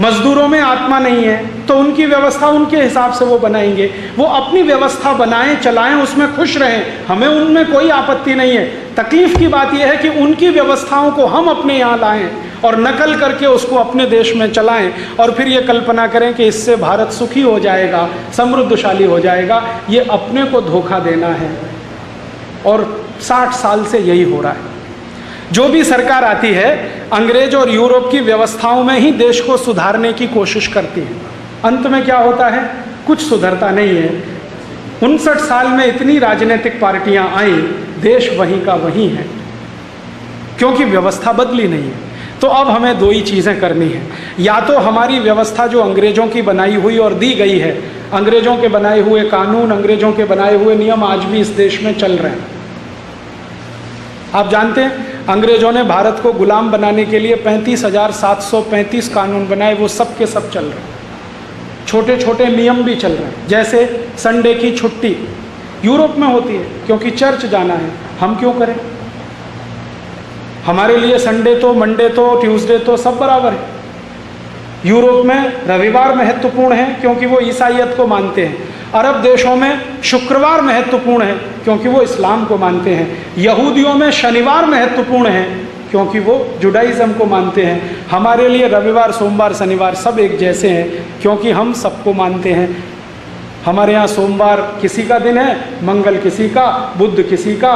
मजदूरों में आत्मा नहीं है, तो उनकी व्यवस्था उनके हिसाब से वो बनाएंगे। वो अपनी व्यवस्था बनाएं, चलाएं, उसमें खुश रहें, हमें उनमें कोई आपत्ति नहीं है। तकलीफ की बात यह है कि उनकी व्यवस्थाओं को हम अपने यहाँ लाएं और नकल करके उसको अपने देश में चलाएं, और फिर ये कल्पना करें कि इससे भारत सुखी हो जाएगा, समृद्धशाली हो जाएगा। ये अपने को धोखा देना है, और 60 साल से यही हो रहा है। जो भी सरकार आती है अंग्रेज और यूरोप की व्यवस्थाओं में ही देश को सुधारने की कोशिश करती है। अंत में क्या होता है? कुछ सुधरता नहीं है। 59 साल में इतनी राजनीतिक पार्टियां आई, देश वहीं का वहीं है, क्योंकि व्यवस्था बदली नहीं है। तो अब हमें दो ही चीज़ें करनी है, या तो हमारी व्यवस्था जो अंग्रेजों की बनाई हुई और दी गई है, अंग्रेजों के बनाए हुए कानून, अंग्रेजों के बनाए हुए नियम आज भी इस देश में चल रहे हैं। आप जानते हैं अंग्रेजों ने भारत को गुलाम बनाने के लिए 35,735 कानून बनाए, वो सब के सब चल रहे हैं। छोटे छोटे नियम भी चल रहे हैं, जैसे संडे की छुट्टी यूरोप में होती है क्योंकि चर्च जाना है, हम क्यों करें? हमारे लिए संडे तो, मंडे तो, ट्यूसडे तो सब बराबर है। यूरोप में रविवार महत्वपूर्ण है क्योंकि वो ईसाईयत को मानते हैं। अरब देशों में शुक्रवार महत्वपूर्ण है क्योंकि वो इस्लाम को मानते हैं। यहूदियों में शनिवार महत्वपूर्ण है क्योंकि वो जुडाइज़म को मानते हैं। हमारे लिए रविवार, सोमवार, शनिवार सब एक जैसे हैं क्योंकि हम सबको मानते हैं। हमारे यहाँ सोमवार किसी का दिन है, मंगल किसी का, बुध किसी का,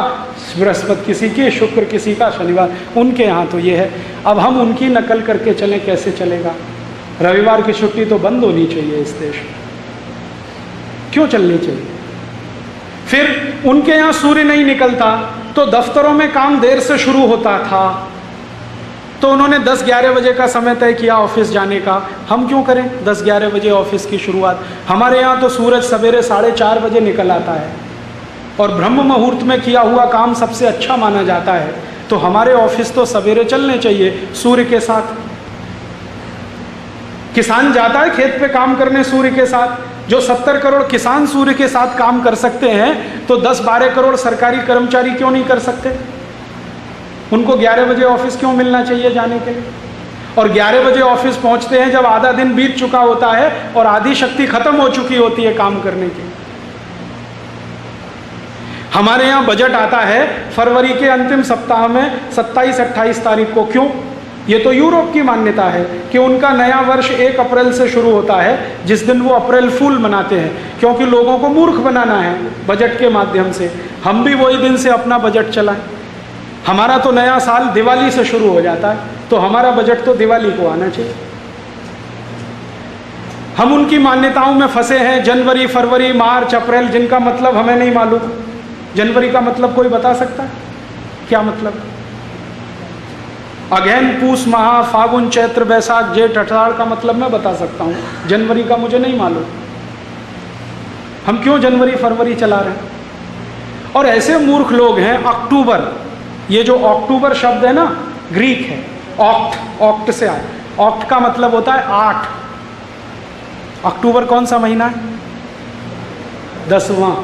बृहस्पति किसी की, शुक्र किसी का, शनिवार उनके यहाँ तो ये है। अब हम उनकी नकल करके चलें, कैसे चलेगा? रविवार की छुट्टी तो बंद होनी चाहिए इस देश में, क्यों चलनी चाहिए? फिर उनके यहाँ सूर्य नहीं निकलता तो दफ्तरों में काम देर से शुरू होता था, तो उन्होंने 10-11 बजे का समय तय किया ऑफिस जाने का। हम क्यों करें 10-11 बजे ऑफिस की शुरुआत? हमारे यहाँ तो सूरज सवेरे 4:30 बजे निकल आता है और ब्रह्म मुहूर्त में किया हुआ काम सबसे अच्छा माना जाता है। तो हमारे ऑफिस तो सवेरे चलने चाहिए सूर्य के साथ। किसान जाता है खेत पे काम करने सूर्य के साथ। जो 70 करोड़ किसान सूर्य के साथ काम कर सकते हैं तो 10-12 करोड़ सरकारी कर्मचारी क्यों नहीं कर सकते? उनको 11 बजे ऑफिस क्यों मिलना चाहिए जाने के लिए? और 11 बजे ऑफिस पहुंचते हैं जब आधा दिन बीत चुका होता है और आधी शक्ति खत्म हो चुकी होती है काम करने की। हमारे यहाँ बजट आता है फरवरी के अंतिम सप्ताह में 27-28 तारीख को। क्यों? ये तो यूरोप की मान्यता है कि उनका नया वर्ष 1 अप्रैल से शुरू होता है, जिस दिन वो अप्रैल फूल मनाते हैं, क्योंकि लोगों को मूर्ख बनाना है बजट के माध्यम से। हम भी वही दिन से अपना बजट चलाएं। हमारा तो नया साल दिवाली से शुरू हो जाता है, तो हमारा बजट तो दिवाली को आना चाहिए। हम उनकी मान्यताओं में फंसे हैं। जनवरी, फरवरी, मार्च, अप्रैल, जिनका मतलब हमें नहीं मालूम। जनवरी का मतलब कोई बता सकता है? क्या मतलब? अगहन, पूस माह, फागुन, चैत्र, बैसाख, जेठ, अषाढ़ का मतलब मैं बता सकता हूँ, जनवरी का मुझे नहीं मालूम। हम क्यों जनवरी फरवरी चला रहे हैं? और ऐसे मूर्ख लोग हैं। अक्टूबर, ये जो अक्टूबर शब्द है ना, ग्रीक है, ऑक्ट, ऑक्ट से आया। ऑक्ट का मतलब होता है 8। अक्टूबर कौन सा महीना है? 10वां।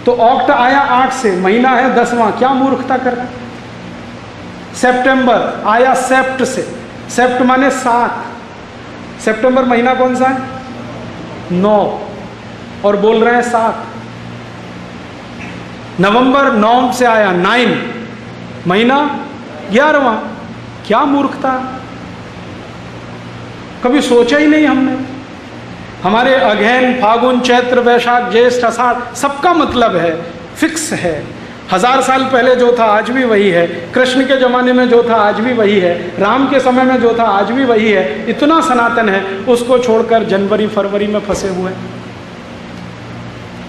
तो ऑक्ट आया 8 से, महीना है 10वां। क्या मूर्खता कर रहा है? सितंबर आया सेप्ट से, सेप्ट माने 7। सितंबर महीना कौन सा है? 9, और बोल रहे हैं 7। नवंबर 9 से आया 9, महीना 11वां। क्या मूर्खता! कभी सोचा ही नहीं हमने। हमारे अगहन, फागुन, चैत्र, वैशाख, ज्येष्ठ, आषाढ़ सबका मतलब है, फिक्स है। 1000 साल पहले जो था आज भी वही है। कृष्ण के ज़माने में जो था आज भी वही है। राम के समय में जो था आज भी वही है। इतना सनातन है, उसको छोड़कर जनवरी फरवरी में फंसे हुए हैं।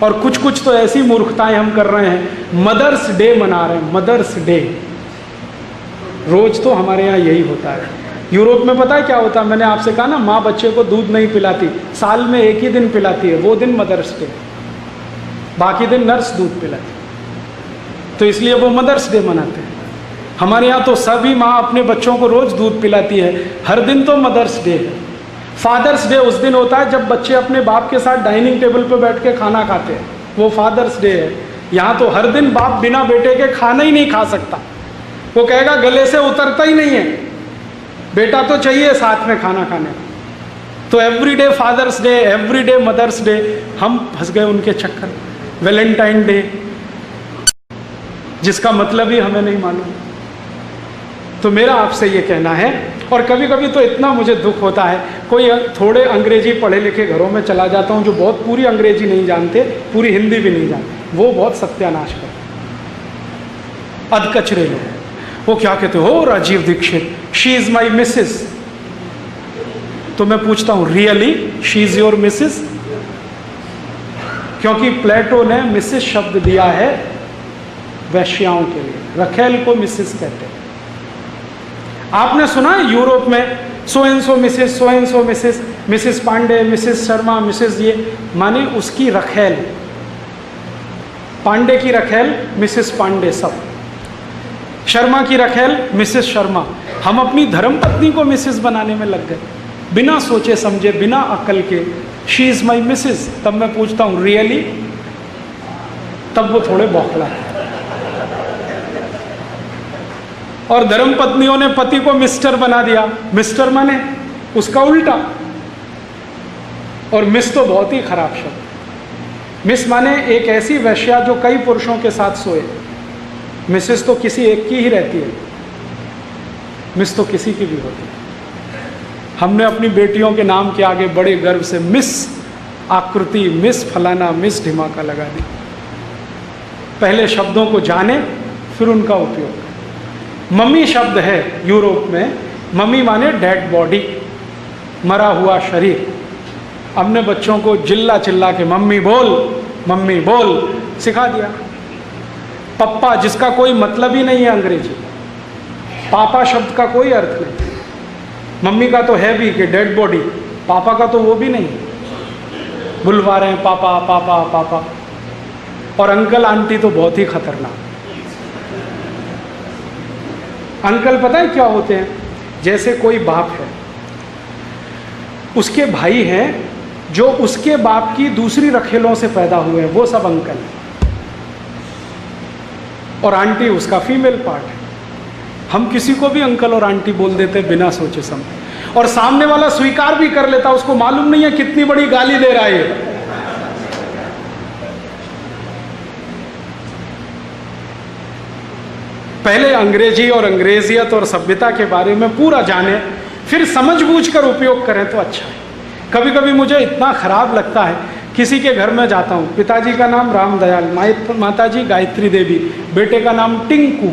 और कुछ कुछ तो ऐसी मूर्खताएं हम कर रहे हैं। मदर्स डे मना रहे हैं, मदर्स डे। रोज तो हमारे यहाँ यही होता है। यूरोप में पता है क्या होता है? मैंने आपसे कहा ना, माँ बच्चे को दूध नहीं पिलाती, साल में एक ही दिन पिलाती है, वो दिन मदर्स डे। बाकी दिन नर्स दूध पिलाती, तो इसलिए वो मदर्स डे मनाते हैं। हमारे यहाँ तो सभी माँ अपने बच्चों को रोज दूध पिलाती है, हर दिन तो मदर्स डे है। फादर्स डे उस दिन होता है जब बच्चे अपने बाप के साथ डाइनिंग टेबल पर बैठ के खाना खाते हैं, वो फादर्स डे है। यहाँ तो हर दिन बाप बिना बेटे के खाना ही नहीं खा सकता, वो कहेगा गले से उतरता ही नहीं है, बेटा तो चाहिए साथ में खाना खाने। तो everyday father's day, everyday mother's day, हम फंस गए उनके चक्कर। वैलेंटाइन डे, जिसका मतलब ही हमें नहीं मालूम। तो मेरा आपसे ये कहना है, और कभी कभी तो इतना मुझे दुख होता है, कोई थोड़े अंग्रेजी पढ़े लिखे घरों में चला जाता हूँ जो बहुत पूरी अंग्रेजी नहीं जानते, पूरी हिंदी भी नहीं जानते, वो बहुत सत्यानाश करते, अधकचरे लोग। वो क्या कहते हो Rajiv Dixit, she is my Mrs. तो मैं पूछता हूं really she is your Mrs? क्योंकि प्लेटो ने मिसेस शब्द दिया है वैश्याओं के लिए, रखेल को मिसेस कहते हैं। आपने सुना है यूरोप में so and so Mrs, so and so Mrs, Mrs Pandey, Mrs Sharma, Mrs ये, माने उसकी रखेल, पांडे की रखेल मिसेस पांडे, सब शर्मा की रखेल मिसेस शर्मा। हम अपनी धर्मपत्नी को मिसेस बनाने में लग गए बिना सोचे समझे, बिना अकल के। She is my Mrs. तब मैं पूछता हूं रियली? तब वो थोड़े बौखला है। और धर्मपत्नियों ने पति को मिस्टर बना दिया। मिस्टर माने उसका उल्टा। और मिस तो बहुत ही खराब शब्द। मिस माने एक ऐसी वैश्या जो कई पुरुषों के साथ सोए। मिसेस तो किसी एक की ही रहती है, मिस तो किसी की भी होती है। हमने अपनी बेटियों के नाम के आगे बड़े गर्व से मिस आकृति, मिस फलाना, मिस ढिमाका लगा दी। पहले शब्दों को जाने फिर उनका उपयोग करें। मम्मी शब्द है यूरोप में, मम्मी माने डेड बॉडी, मरा हुआ शरीर। हमने बच्चों को चिल्ला चिल्ला के मम्मी बोल सिखा दिया। पप्पा जिसका कोई मतलब ही नहीं है अंग्रेजी, पापा शब्द का कोई अर्थ नहीं। मम्मी का तो है भी कि डेड बॉडी, पापा का तो वो भी नहीं, बुलवा रहे हैं पापा पापा पापा। और अंकल आंटी तो बहुत ही खतरनाक। अंकल पता है क्या होते हैं? जैसे कोई बाप है, उसके भाई हैं जो उसके बाप की दूसरी रखेलों से पैदा हुए हैं, वो सब अंकल हैं। और आंटी उसका फीमेल पार्ट है। हम किसी को भी अंकल और आंटी बोल देते हैं बिना सोचे समझे, और सामने वाला स्वीकार भी कर लेता, उसको मालूम नहीं है कितनी बड़ी गाली दे रहा है। पहले अंग्रेजी और अंग्रेजियत और सभ्यता के बारे में पूरा जाने, फिर समझबूझ कर उपयोग करें तो अच्छा है। कभी कभी मुझे इतना खराब लगता है, किसी के घर में जाता हूँ, पिताजी का नाम रामदयाल, माताजी गायत्री देवी, बेटे का नाम टिंकू,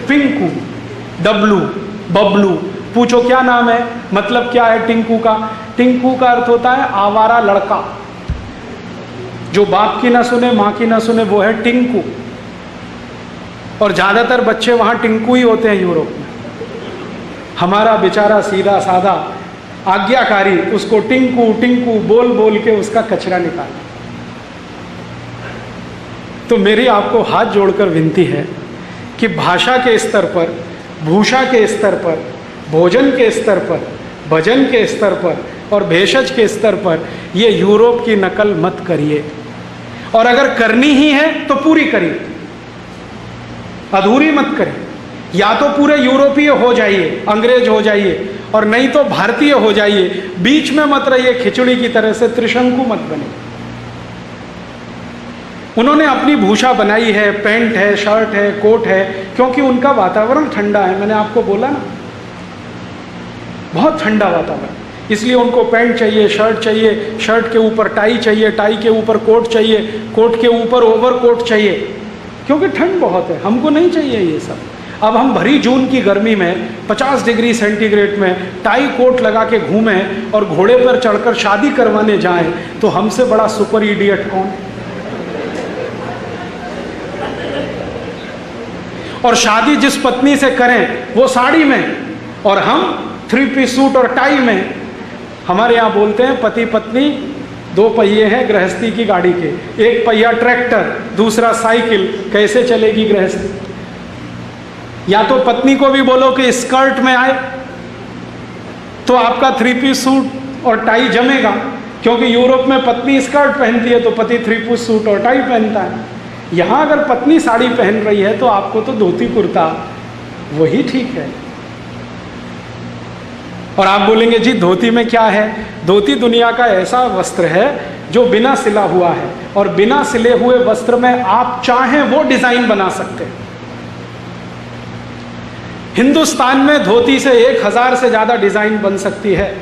पिंकू, डब्लू, बबलू। पूछो क्या नाम है, मतलब क्या है टिंकू का? टिंकू का अर्थ होता है आवारा लड़का, जो बाप की ना सुने माँ की ना सुने, वो है टिंकू। और ज़्यादातर बच्चे वहाँ टिंकू ही होते हैं यूरोप में। हमारा बेचारा सीधा साधा आज्ञाकारी उसको टिंकू टिंकू बोल बोल के उसका कचरा निकाल। तो मेरी आपको हाथ जोड़कर विनती है कि भाषा के स्तर पर, भूषा के स्तर पर, भोजन के स्तर पर, भजन के स्तर पर और भेषज के स्तर पर ये यूरोप की नकल मत करिए। और अगर करनी ही है तो पूरी करिए, अधूरी मत करिए। या तो पूरे यूरोपीय हो जाइए, अंग्रेज हो जाइए, और नहीं तो भारतीय हो जाइए। बीच में मत रहिए खिचड़ी की तरह से, त्रिशंकु मत बने। उन्होंने अपनी भूषा बनाई है, पैंट है, शर्ट है, कोट है, क्योंकि उनका वातावरण ठंडा है। मैंने आपको बोला ना, बहुत ठंडा वातावरण, इसलिए उनको पैंट चाहिए, शर्ट चाहिए, शर्ट के ऊपर टाई चाहिए, टाई के ऊपर कोट चाहिए, कोट के ऊपर ओवरकोट चाहिए, क्योंकि ठंड बहुत है। हमको नहीं चाहिए ये सब। अब हम भरी जून की गर्मी में 50 डिग्री सेंटीग्रेड में टाई कोट लगा के घूमें और घोड़े पर चढ़कर शादी करवाने जाएं, तो हमसे बड़ा सुपर इडियट कौन? और शादी जिस पत्नी से करें वो साड़ी में, और हम 3 पीस सूट और टाई में। हमारे यहाँ बोलते हैं पति पत्नी 2 पहिए हैं गृहस्थी की गाड़ी के, एक पहिया ट्रैक्टर, दूसरा साइकिल, कैसे चलेगी गृहस्थी? या तो पत्नी को भी बोलो कि स्कर्ट में आए तो आपका 3 पीस सूट और टाई जमेगा, क्योंकि यूरोप में पत्नी स्कर्ट पहनती है तो पति 3 पीस सूट और टाई पहनता है। यहाँ अगर पत्नी साड़ी पहन रही है तो आपको तो धोती कुर्ता वही ठीक है। और आप बोलेंगे जी धोती में क्या है? धोती दुनिया का ऐसा वस्त्र है जो बिना सिला हुआ है, और बिना सिले हुए वस्त्र में आप चाहें वो डिजाइन बना सकते हैं। हिंदुस्तान में धोती से 1000 से ज्यादा डिजाइन बन सकती है।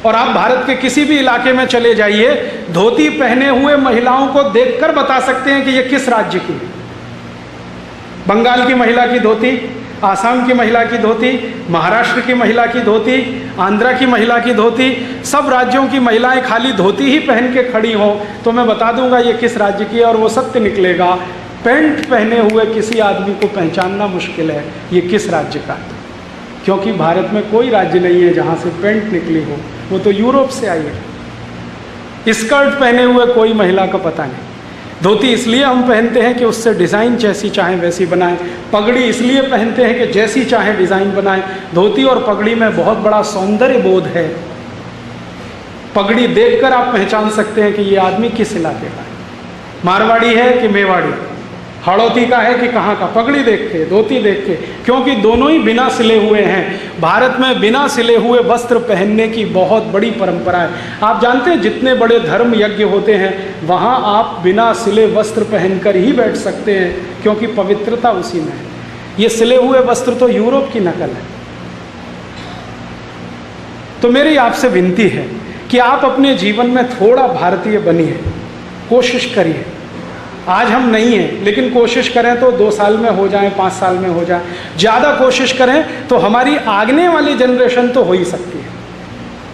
और आप भारत के किसी भी इलाके में चले जाइए, धोती पहने हुए महिलाओं को देखकर बता सकते हैं कि ये किस राज्य की है। बंगाल की महिला की धोती, आसाम की महिला की धोती, महाराष्ट्र की महिला की धोती, आंध्रा की महिला की धोती, सब राज्यों की महिलाएं खाली धोती ही पहन के खड़ी हों तो मैं बता दूंगा ये किस राज्य की है, और वो सत्य निकलेगा। पैंट पहने हुए किसी आदमी को पहचानना मुश्किल है ये किस राज्य का है, क्योंकि भारत में कोई राज्य नहीं है जहाँ से पैंट निकली हो, वो तो यूरोप से आई है। स्कर्ट पहने हुए कोई महिला का पता नहीं। धोती इसलिए हम पहनते हैं कि उससे डिज़ाइन जैसी चाहें वैसी बनाएं। पगड़ी इसलिए पहनते हैं कि जैसी चाहें डिज़ाइन बनाएं। धोती और पगड़ी में बहुत बड़ा सौंदर्य बोध है। पगड़ी देखकर आप पहचान सकते हैं कि ये आदमी किस इलाके का है, मारवाड़ी है कि मेवाड़ी, हड़ौती का है कि कहाँ का, पगड़ी देख के, धोती देख के, क्योंकि दोनों ही बिना सिले हुए हैं। भारत में बिना सिले हुए वस्त्र पहनने की बहुत बड़ी परंपरा है। आप जानते हैं जितने बड़े धर्म यज्ञ होते हैं वहाँ आप बिना सिले वस्त्र पहनकर ही बैठ सकते हैं, क्योंकि पवित्रता उसी में है। ये सिले हुए वस्त्र तो यूरोप की नकल है। तो मेरी आपसे विनती है कि आप अपने जीवन में थोड़ा भारतीय बनिए, कोशिश करिए। आज हम नहीं हैं, लेकिन कोशिश करें तो 2 साल में हो जाए, 5 साल में हो जाए। ज़्यादा कोशिश करें तो हमारी आगने वाली जनरेशन तो हो ही सकती है।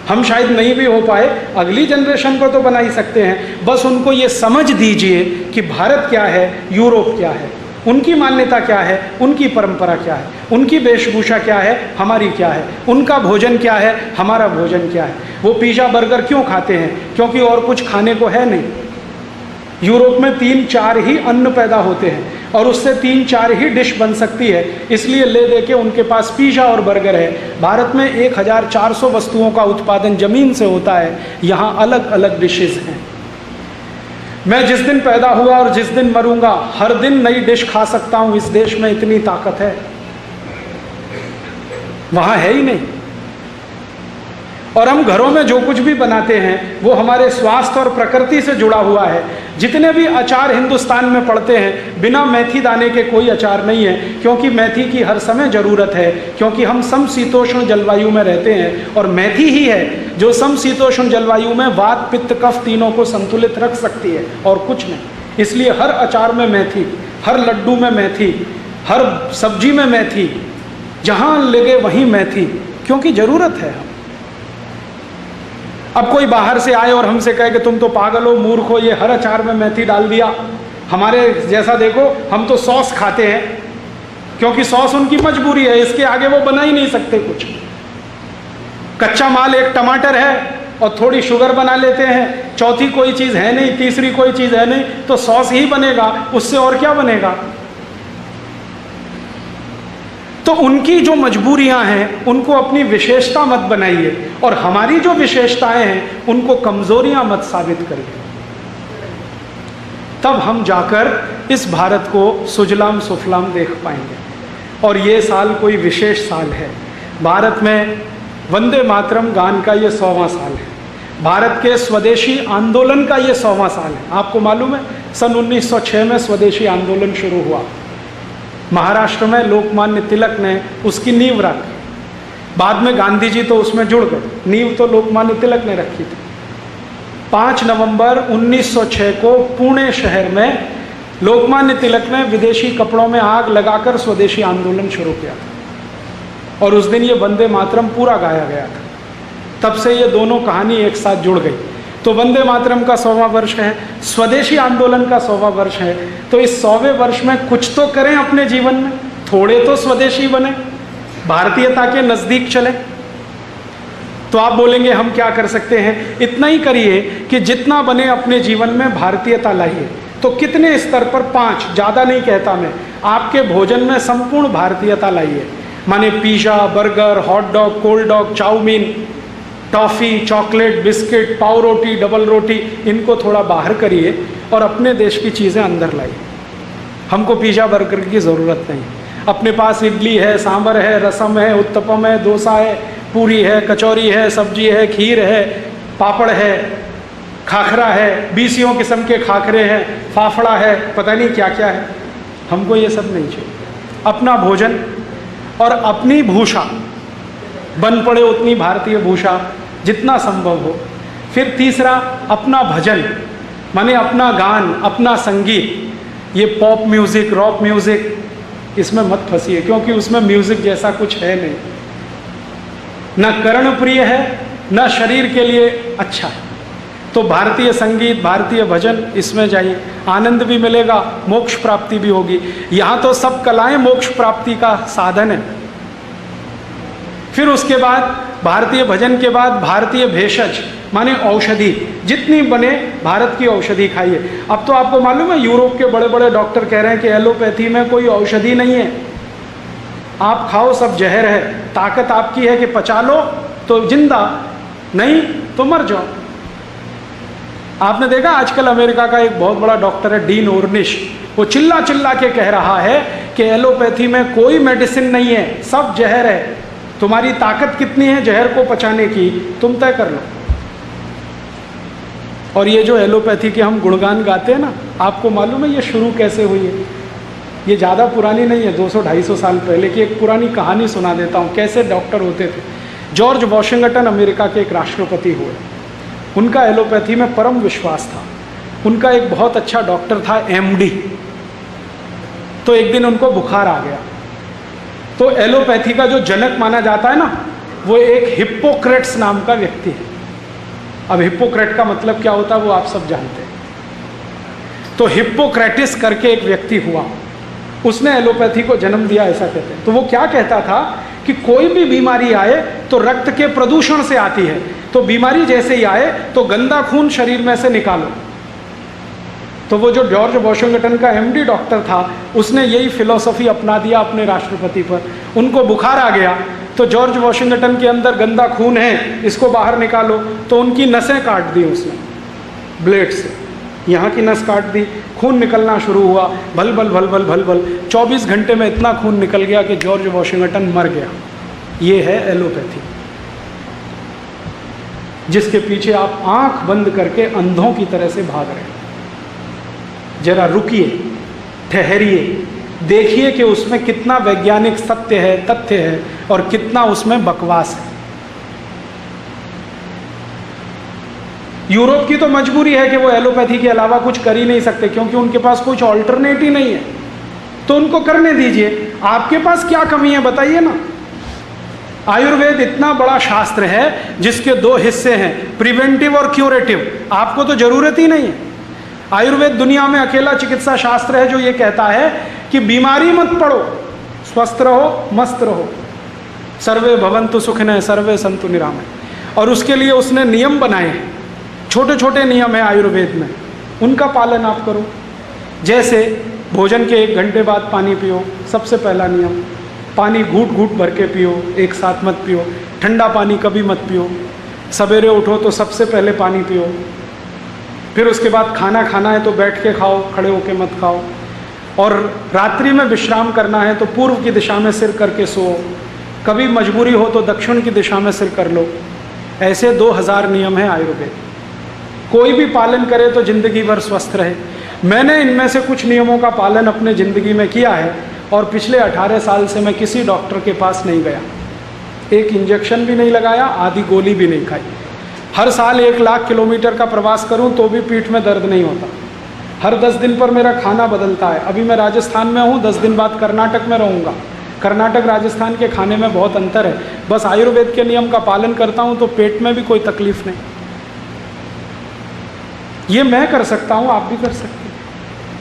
हम शायद नहीं भी हो पाए, अगली जनरेशन को तो बना ही सकते हैं। बस उनको ये समझ दीजिए कि भारत क्या है, यूरोप क्या है, उनकी मान्यता क्या है, उनकी परंपरा क्या है, उनकी वेशभूषा क्या है, हमारी क्या है, उनका भोजन क्या है, हमारा भोजन क्या है। वो पिज़्ज़ा बर्गर क्यों खाते हैं? क्योंकि और कुछ खाने को है नहीं। यूरोप में 3-4 ही अन्न पैदा होते हैं और उससे 3-4 ही डिश बन सकती है, इसलिए ले दे के उनके पास पिज़्ज़ा और बर्गर है। भारत में 1400 वस्तुओं का उत्पादन ज़मीन से होता है, यहाँ अलग अलग डिशेज़ हैं। मैं जिस दिन पैदा हुआ और जिस दिन मरूंगा हर दिन नई डिश खा सकता हूँ। इस देश में इतनी ताकत है, वहाँ है ही नहीं। और हम घरों में जो कुछ भी बनाते हैं वो हमारे स्वास्थ्य और प्रकृति से जुड़ा हुआ है। जितने भी अचार हिंदुस्तान में पड़ते हैं, बिना मेथी दाने के कोई अचार नहीं है, क्योंकि मेथी की हर समय ज़रूरत है, क्योंकि हम समशीतोष्ण जलवायु में रहते हैं और मेथी ही है जो समशीतोष्ण जलवायु में वात पित्त कफ तीनों को संतुलित रख सकती है और कुछ नहीं। इसलिए हर अचार में मेथी, हर लड्डू में मेथी, हर सब्जी में मेथी, जहाँ लगे वहीं मेथी, क्योंकि ज़रूरत है। अब कोई बाहर से आए और हमसे कहे कि तुम तो पागल हो, मूर्ख हो, ये हर अचार में मेथी डाल दिया। हमारे जैसा देखो, हम तो सॉस खाते हैं क्योंकि सॉस उनकी मजबूरी है, इसके आगे वो बना ही नहीं सकते कुछ। कच्चा माल एक टमाटर है और थोड़ी शुगर बना लेते हैं, चौथी कोई चीज़ है नहीं, तीसरी कोई चीज़ है नहीं, तो सॉस ही बनेगा, उससे और क्या बनेगा। तो उनकी जो मजबूरियां हैं उनको अपनी विशेषता मत बनाइए, और हमारी जो विशेषताएं हैं उनको कमजोरियां मत साबित करिए। तब हम जाकर इस भारत को सुजलाम सुफलाम देख पाएंगे। और ये साल कोई विशेष साल है। भारत में वंदे मातरम गान का ये 100वां साल है। भारत के स्वदेशी आंदोलन का ये 100वां साल है। आपको मालूम है सन 1906 में स्वदेशी आंदोलन शुरू हुआ। महाराष्ट्र में लोकमान्य तिलक ने उसकी नींव रखी। बाद में गांधी जी तो उसमें जुड़ गए, नींव तो लोकमान्य तिलक ने रखी थी। 5 नवंबर 1906 को पुणे शहर में लोकमान्य तिलक ने विदेशी कपड़ों में आग लगाकर स्वदेशी आंदोलन शुरू किया था, और उस दिन ये वंदे मातरम पूरा गाया गया था। तब से ये दोनों कहानी एक साथ जुड़ गई। तो वंदे मातरम का 100वां वर्ष है, स्वदेशी आंदोलन का 100वां वर्ष है। तो इस 100वें वर्ष में कुछ तो करें अपने जीवन में, थोड़े तो स्वदेशी बने, भारतीयता के नज़दीक चले। तो आप बोलेंगे हम क्या कर सकते हैं? इतना ही करिए कि जितना बने अपने जीवन में भारतीयता लाइए। तो कितने स्तर पर? 5, ज़्यादा नहीं कहता मैं। आपके भोजन में संपूर्ण भारतीयता लाइए, माने pizza, burger, hot dog, cold dog, chow mein, toffee, chocolate, biscuit, पाव रोटी, डबल रोटी, इनको थोड़ा बाहर करिए और अपने देश की चीज़ें अंदर लाइए। हमको पिज़्ज़ा बर्गर की ज़रूरत नहीं। अपने पास इडली है, सांभर है, रसम है, उत्तपम है, डोसा है, पूरी है, कचौरी है, सब्जी है, खीर है, पापड़ है, खाखरा है, 20 किस्म के खाखरे हैं, फाफड़ा है, पता नहीं क्या क्या है। हमको ये सब नहीं चाहिए। अपना भोजन और अपनी भूषा, बन पड़े उतनी भारतीय भूषा जितना संभव हो। फिर तीसरा, अपना भजन, माने अपना गान, अपना संगीत। ये पॉप म्यूज़िक, रॉक म्यूज़िक, इसमें मत फंसिए, क्योंकि उसमें म्यूजिक जैसा कुछ है नहीं, ना कर्ण प्रिय है, ना शरीर के लिए अच्छा है। तो भारतीय संगीत, भारतीय भजन, इसमें जाइए, आनंद भी मिलेगा, मोक्ष प्राप्ति भी होगी। यहाँ तो सब कलाएं मोक्ष प्राप्ति का साधन है। फिर उसके बाद भारतीय भजन के बाद भारतीय भेषज माने औषधि, जितनी बने भारत की औषधि खाइए। अब तो आपको मालूम है यूरोप के बड़े बड़े डॉक्टर कह रहे हैं कि एलोपैथी में कोई औषधि नहीं है, आप खाओ सब जहर है, ताकत आपकी है कि पचा लो तो जिंदा, नहीं तो मर जाओ। आपने देखा आजकल अमेरिका का एक बहुत बड़ा डॉक्टर है डीन ओर्निश, वो चिल्ला चिल्ला के कह रहा है कि एलोपैथी में कोई मेडिसिन नहीं है, सब जहर है, तुम्हारी ताकत कितनी है जहर को पचाने की तुम तय कर लो। और ये जो एलोपैथी के हम गुणगान गाते हैं ना, आपको मालूम है ये शुरू कैसे हुई है? ये ज़्यादा पुरानी नहीं है, 200-250 साल पहले की एक पुरानी कहानी सुना देता हूँ कैसे डॉक्टर होते थे। जॉर्ज वॉशिंगटन अमेरिका के एक राष्ट्रपति हुए, उनका एलोपैथी में परम विश्वास था। उनका एक बहुत अच्छा डॉक्टर था एमडी। तो एक दिन उनको बुखार आ गया, तो एलोपैथी का जो जनक माना जाता है ना, वो एक हिप्पोक्रेट्स नाम का व्यक्ति है। अब हिप्पोक्रेट का मतलब क्या होता है वो आप सब जानते हैं। तो हिप्पोक्रेटिस करके एक व्यक्ति हुआ, उसने एलोपैथी को जन्म दिया, ऐसा कहते हैं। तो वो क्या कहता था कि कोई भी बीमारी आए तो रक्त के प्रदूषण से आती है, तो बीमारी जैसे ही आए तो गंदा खून शरीर में से निकालो। तो वो जो जॉर्ज वॉशिंगटन का एमडी डॉक्टर था, उसने यही फिलॉसफी अपना दिया अपने राष्ट्रपति पर। उनको बुखार आ गया तो जॉर्ज वॉशिंगटन के अंदर गंदा खून है, इसको बाहर निकालो। तो उनकी नसें काट दी उसने ब्लेड से, यहाँ की नस काट दी, खून निकलना शुरू हुआ, भल भल भल भल भल भल। 24 घंटे में इतना खून निकल गया कि जॉर्ज वॉशिंगटन मर गया। ये है एलोपैथी, जिसके पीछे आप आंख बंद करके अंधों की तरह से भाग रहे हैं। जरा रुकिए, ठहरिए, देखिए कि उसमें कितना वैज्ञानिक सत्य है, तथ्य है, और कितना उसमें बकवास है। यूरोप की तो मजबूरी है कि वो एलोपैथी के अलावा कुछ कर ही नहीं सकते, क्योंकि उनके पास कुछ ऑल्टरनेट ही नहीं है, तो उनको करने दीजिए। आपके पास क्या कमी है बताइए ना। आयुर्वेद इतना बड़ा शास्त्र है जिसके 2 हिस्से हैं, प्रिवेंटिव और क्यूरेटिव। आपको तो जरूरत ही नहीं है। आयुर्वेद दुनिया में अकेला चिकित्सा शास्त्र है जो ये कहता है कि बीमारी मत पड़ो, स्वस्थ रहो, मस्त रहो, सर्वे भवन्तु सुखिनः सर्वे सन्तु निरामय। और उसके लिए उसने नियम बनाए हैं, छोटे छोटे नियम है आयुर्वेद में, उनका पालन आप करो। जैसे भोजन के 1 घंटे बाद पानी पियो, सबसे पहला नियम। पानी घूट घूट भर के पियो, एक साथ मत पियो। ठंडा पानी कभी मत पियो। सवेरे उठो तो सबसे पहले पानी पियो। फिर उसके बाद खाना खाना है तो बैठ के खाओ, खड़े होके मत खाओ। और रात्रि में विश्राम करना है तो पूर्व की दिशा में सिर करके सो। कभी मजबूरी हो तो दक्षिण की दिशा में सिर कर लो। ऐसे 2000 नियम हैं आयुर्वेद। कोई भी पालन करे तो जिंदगी भर स्वस्थ रहे। मैंने इनमें से कुछ नियमों का पालन अपने ज़िंदगी में किया है, और पिछले 18 साल से मैं किसी डॉक्टर के पास नहीं गया, एक इंजेक्शन भी नहीं लगाया, आधी गोली भी नहीं खाई। हर साल 1 लाख किलोमीटर का प्रवास करूं तो भी पीठ में दर्द नहीं होता। हर 10 दिन पर मेरा खाना बदलता है। अभी मैं राजस्थान में हूं, 10 दिन बाद कर्नाटक में रहूंगा। कर्नाटक राजस्थान के खाने में बहुत अंतर है। बस आयुर्वेद के नियम का पालन करता हूं तो पेट में भी कोई तकलीफ नहीं। ये मैं कर सकता हूं, आप भी कर सकते हैं,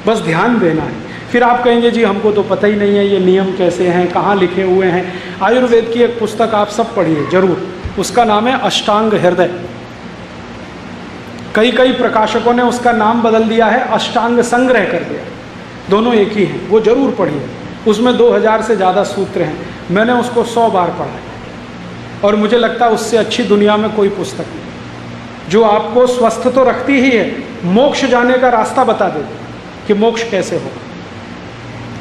बस ध्यान देना है। फिर आप कहेंगे जी हमको तो पता ही नहीं है ये नियम कैसे हैं, कहाँ लिखे हुए हैं। आयुर्वेद की एक पुस्तक आप सब पढ़िए जरूर, उसका नाम है अष्टांग हृदय। कई प्रकाशकों ने उसका नाम बदल दिया है, अष्टांग संग्रह कर दिया, दोनों एक ही हैं। वो जरूर पढ़िए, उसमें 2000 से ज़्यादा सूत्र हैं। मैंने उसको 100 बार पढ़ा है, और मुझे लगता है उससे अच्छी दुनिया में कोई पुस्तक नहीं, जो आपको स्वस्थ तो रखती ही है, मोक्ष जाने का रास्ता बता देती कि मोक्ष कैसे होगा।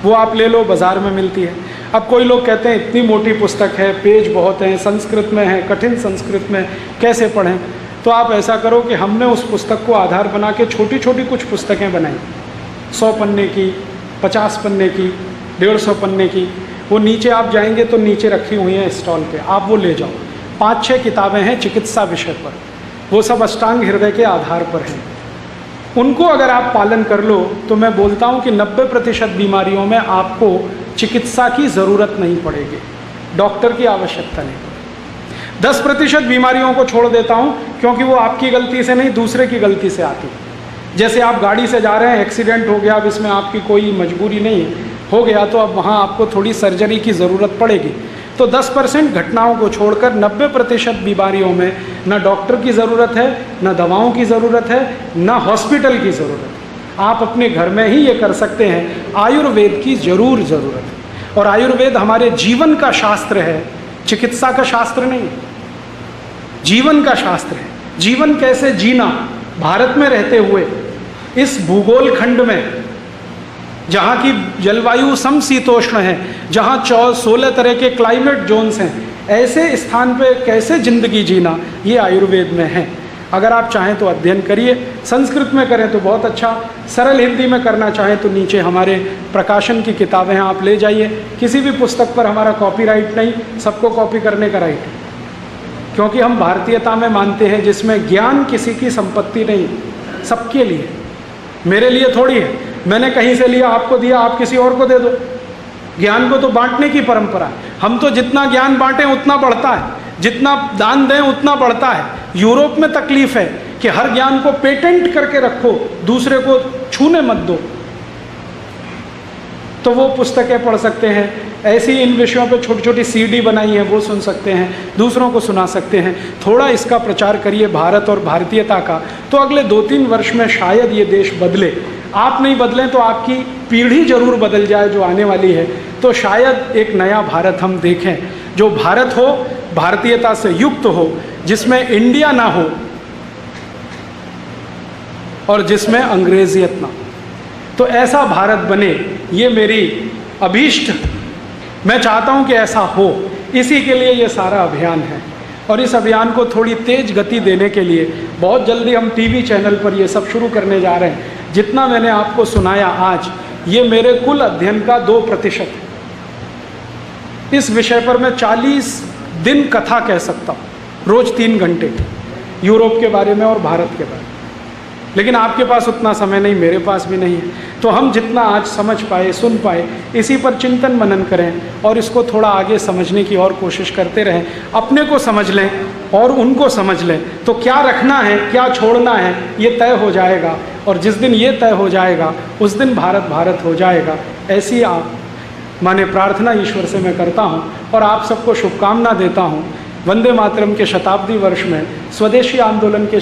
वो आप ले लो, बाज़ार में मिलती है। अब कोई लोग कहते हैं इतनी मोटी पुस्तक है, पेज बहुत हैं, संस्कृत में है, कठिन संस्कृत में, कैसे पढ़ें? तो आप ऐसा करो कि हमने उस पुस्तक को आधार बना के छोटी छोटी कुछ पुस्तकें बनाई, 100 पन्ने की, 50 पन्ने की, 150 पन्ने की। वो नीचे आप जाएंगे तो नीचे रखी हुई हैं स्टॉल पे, आप वो ले जाओ। 5-6 किताबें हैं चिकित्सा विषय पर, वो सब अष्टांग हृदय के आधार पर हैं। उनको अगर आप पालन कर लो तो मैं बोलता हूँ कि 90% बीमारियों में आपको चिकित्सा की ज़रूरत नहीं पड़ेगी, डॉक्टर की आवश्यकता नहीं पड़ेगी। 10% बीमारियों को छोड़ देता हूँ क्योंकि वो आपकी गलती से नहीं, दूसरे की गलती से आती है। जैसे आप गाड़ी से जा रहे हैं, एक्सीडेंट हो गया, अब इसमें आपकी कोई मजबूरी नहीं है, हो गया तो अब वहाँ आपको थोड़ी सर्जरी की ज़रूरत पड़ेगी। तो 10% घटनाओं को छोड़कर 90% बीमारियों में न डॉक्टर की ज़रूरत है, न दवाओं की ज़रूरत है, न हॉस्पिटल की ज़रूरत है। आप अपने घर में ही ये कर सकते हैं। आयुर्वेद की ज़रूर ज़रूरत है, और आयुर्वेद हमारे जीवन का शास्त्र है, चिकित्सा का शास्त्र नहीं, जीवन का शास्त्र है। जीवन कैसे जीना, भारत में रहते हुए इस भूगोल खंड में जहाँ की जलवायु समशीतोष्ण है, जहाँ 16 तरह के क्लाइमेट जोन्स हैं, ऐसे स्थान पे कैसे ज़िंदगी जीना, ये आयुर्वेद में है। अगर आप चाहें तो अध्ययन करिए, संस्कृत में करें तो बहुत अच्छा, सरल हिंदी में करना चाहें तो नीचे हमारे प्रकाशन की किताबें हैं, आप ले जाइए। किसी भी पुस्तक पर हमारा कॉपीराइट नहीं, सबको कॉपी करने का राइट है, क्योंकि हम भारतीयता में मानते हैं जिसमें ज्ञान किसी की संपत्ति नहीं, सबके लिए। मेरे लिए थोड़ी है, मैंने कहीं से लिया आपको दिया, आप किसी और को दे दो। ज्ञान को तो बांटने की परंपरा है। हम तो जितना ज्ञान बांटें उतना बढ़ता है, जितना दान दें उतना बढ़ता है। यूरोप में तकलीफ है कि हर ज्ञान को पेटेंट करके रखो, दूसरे को छूने मत दो। तो वो पुस्तकें पढ़ सकते हैं, ऐसी इन विषयों पे छोटी छोटी CD बनाई है, वो सुन सकते हैं, दूसरों को सुना सकते हैं। थोड़ा इसका प्रचार करिए भारत और भारतीयता का, तो अगले 2-3 वर्ष में शायद ये देश बदले। आप नहीं बदलें तो आपकी पीढ़ी जरूर बदल जाए जो आने वाली है, तो शायद एक नया भारत हम देखें, जो भारत हो, भारतीयता से युक्त हो, जिसमें इंडिया ना हो और जिसमें अंग्रेजियत ना हो। तो ऐसा भारत बने, ये मेरी अभीष्ट, मैं चाहता हूँ कि ऐसा हो। इसी के लिए ये सारा अभियान है, और इस अभियान को थोड़ी तेज गति देने के लिए बहुत जल्दी हम TV चैनल पर ये सब शुरू करने जा रहे हैं। जितना मैंने आपको सुनाया आज, ये मेरे कुल अध्ययन का 2% है। इस विषय पर मैं 40 दिन कथा कह सकता हूँ, रोज 3 घंटे, यूरोप के बारे में और भारत के बारे में। लेकिन आपके पास उतना समय नहीं, मेरे पास भी नहीं है। तो हम जितना आज समझ पाए, सुन पाए, इसी पर चिंतन मनन करें और इसको थोड़ा आगे समझने की और कोशिश करते रहें। अपने को समझ लें और उनको समझ लें, तो क्या रखना है, क्या छोड़ना है, ये तय हो जाएगा। और जिस दिन ये तय हो जाएगा, उस दिन भारत भारत हो जाएगा। ऐसी माने प्रार्थना ईश्वर से मैं करता हूँ, और आप सबको शुभकामना देता हूँ। वंदे मातरम के शताब्दी वर्ष में, स्वदेशी आंदोलन के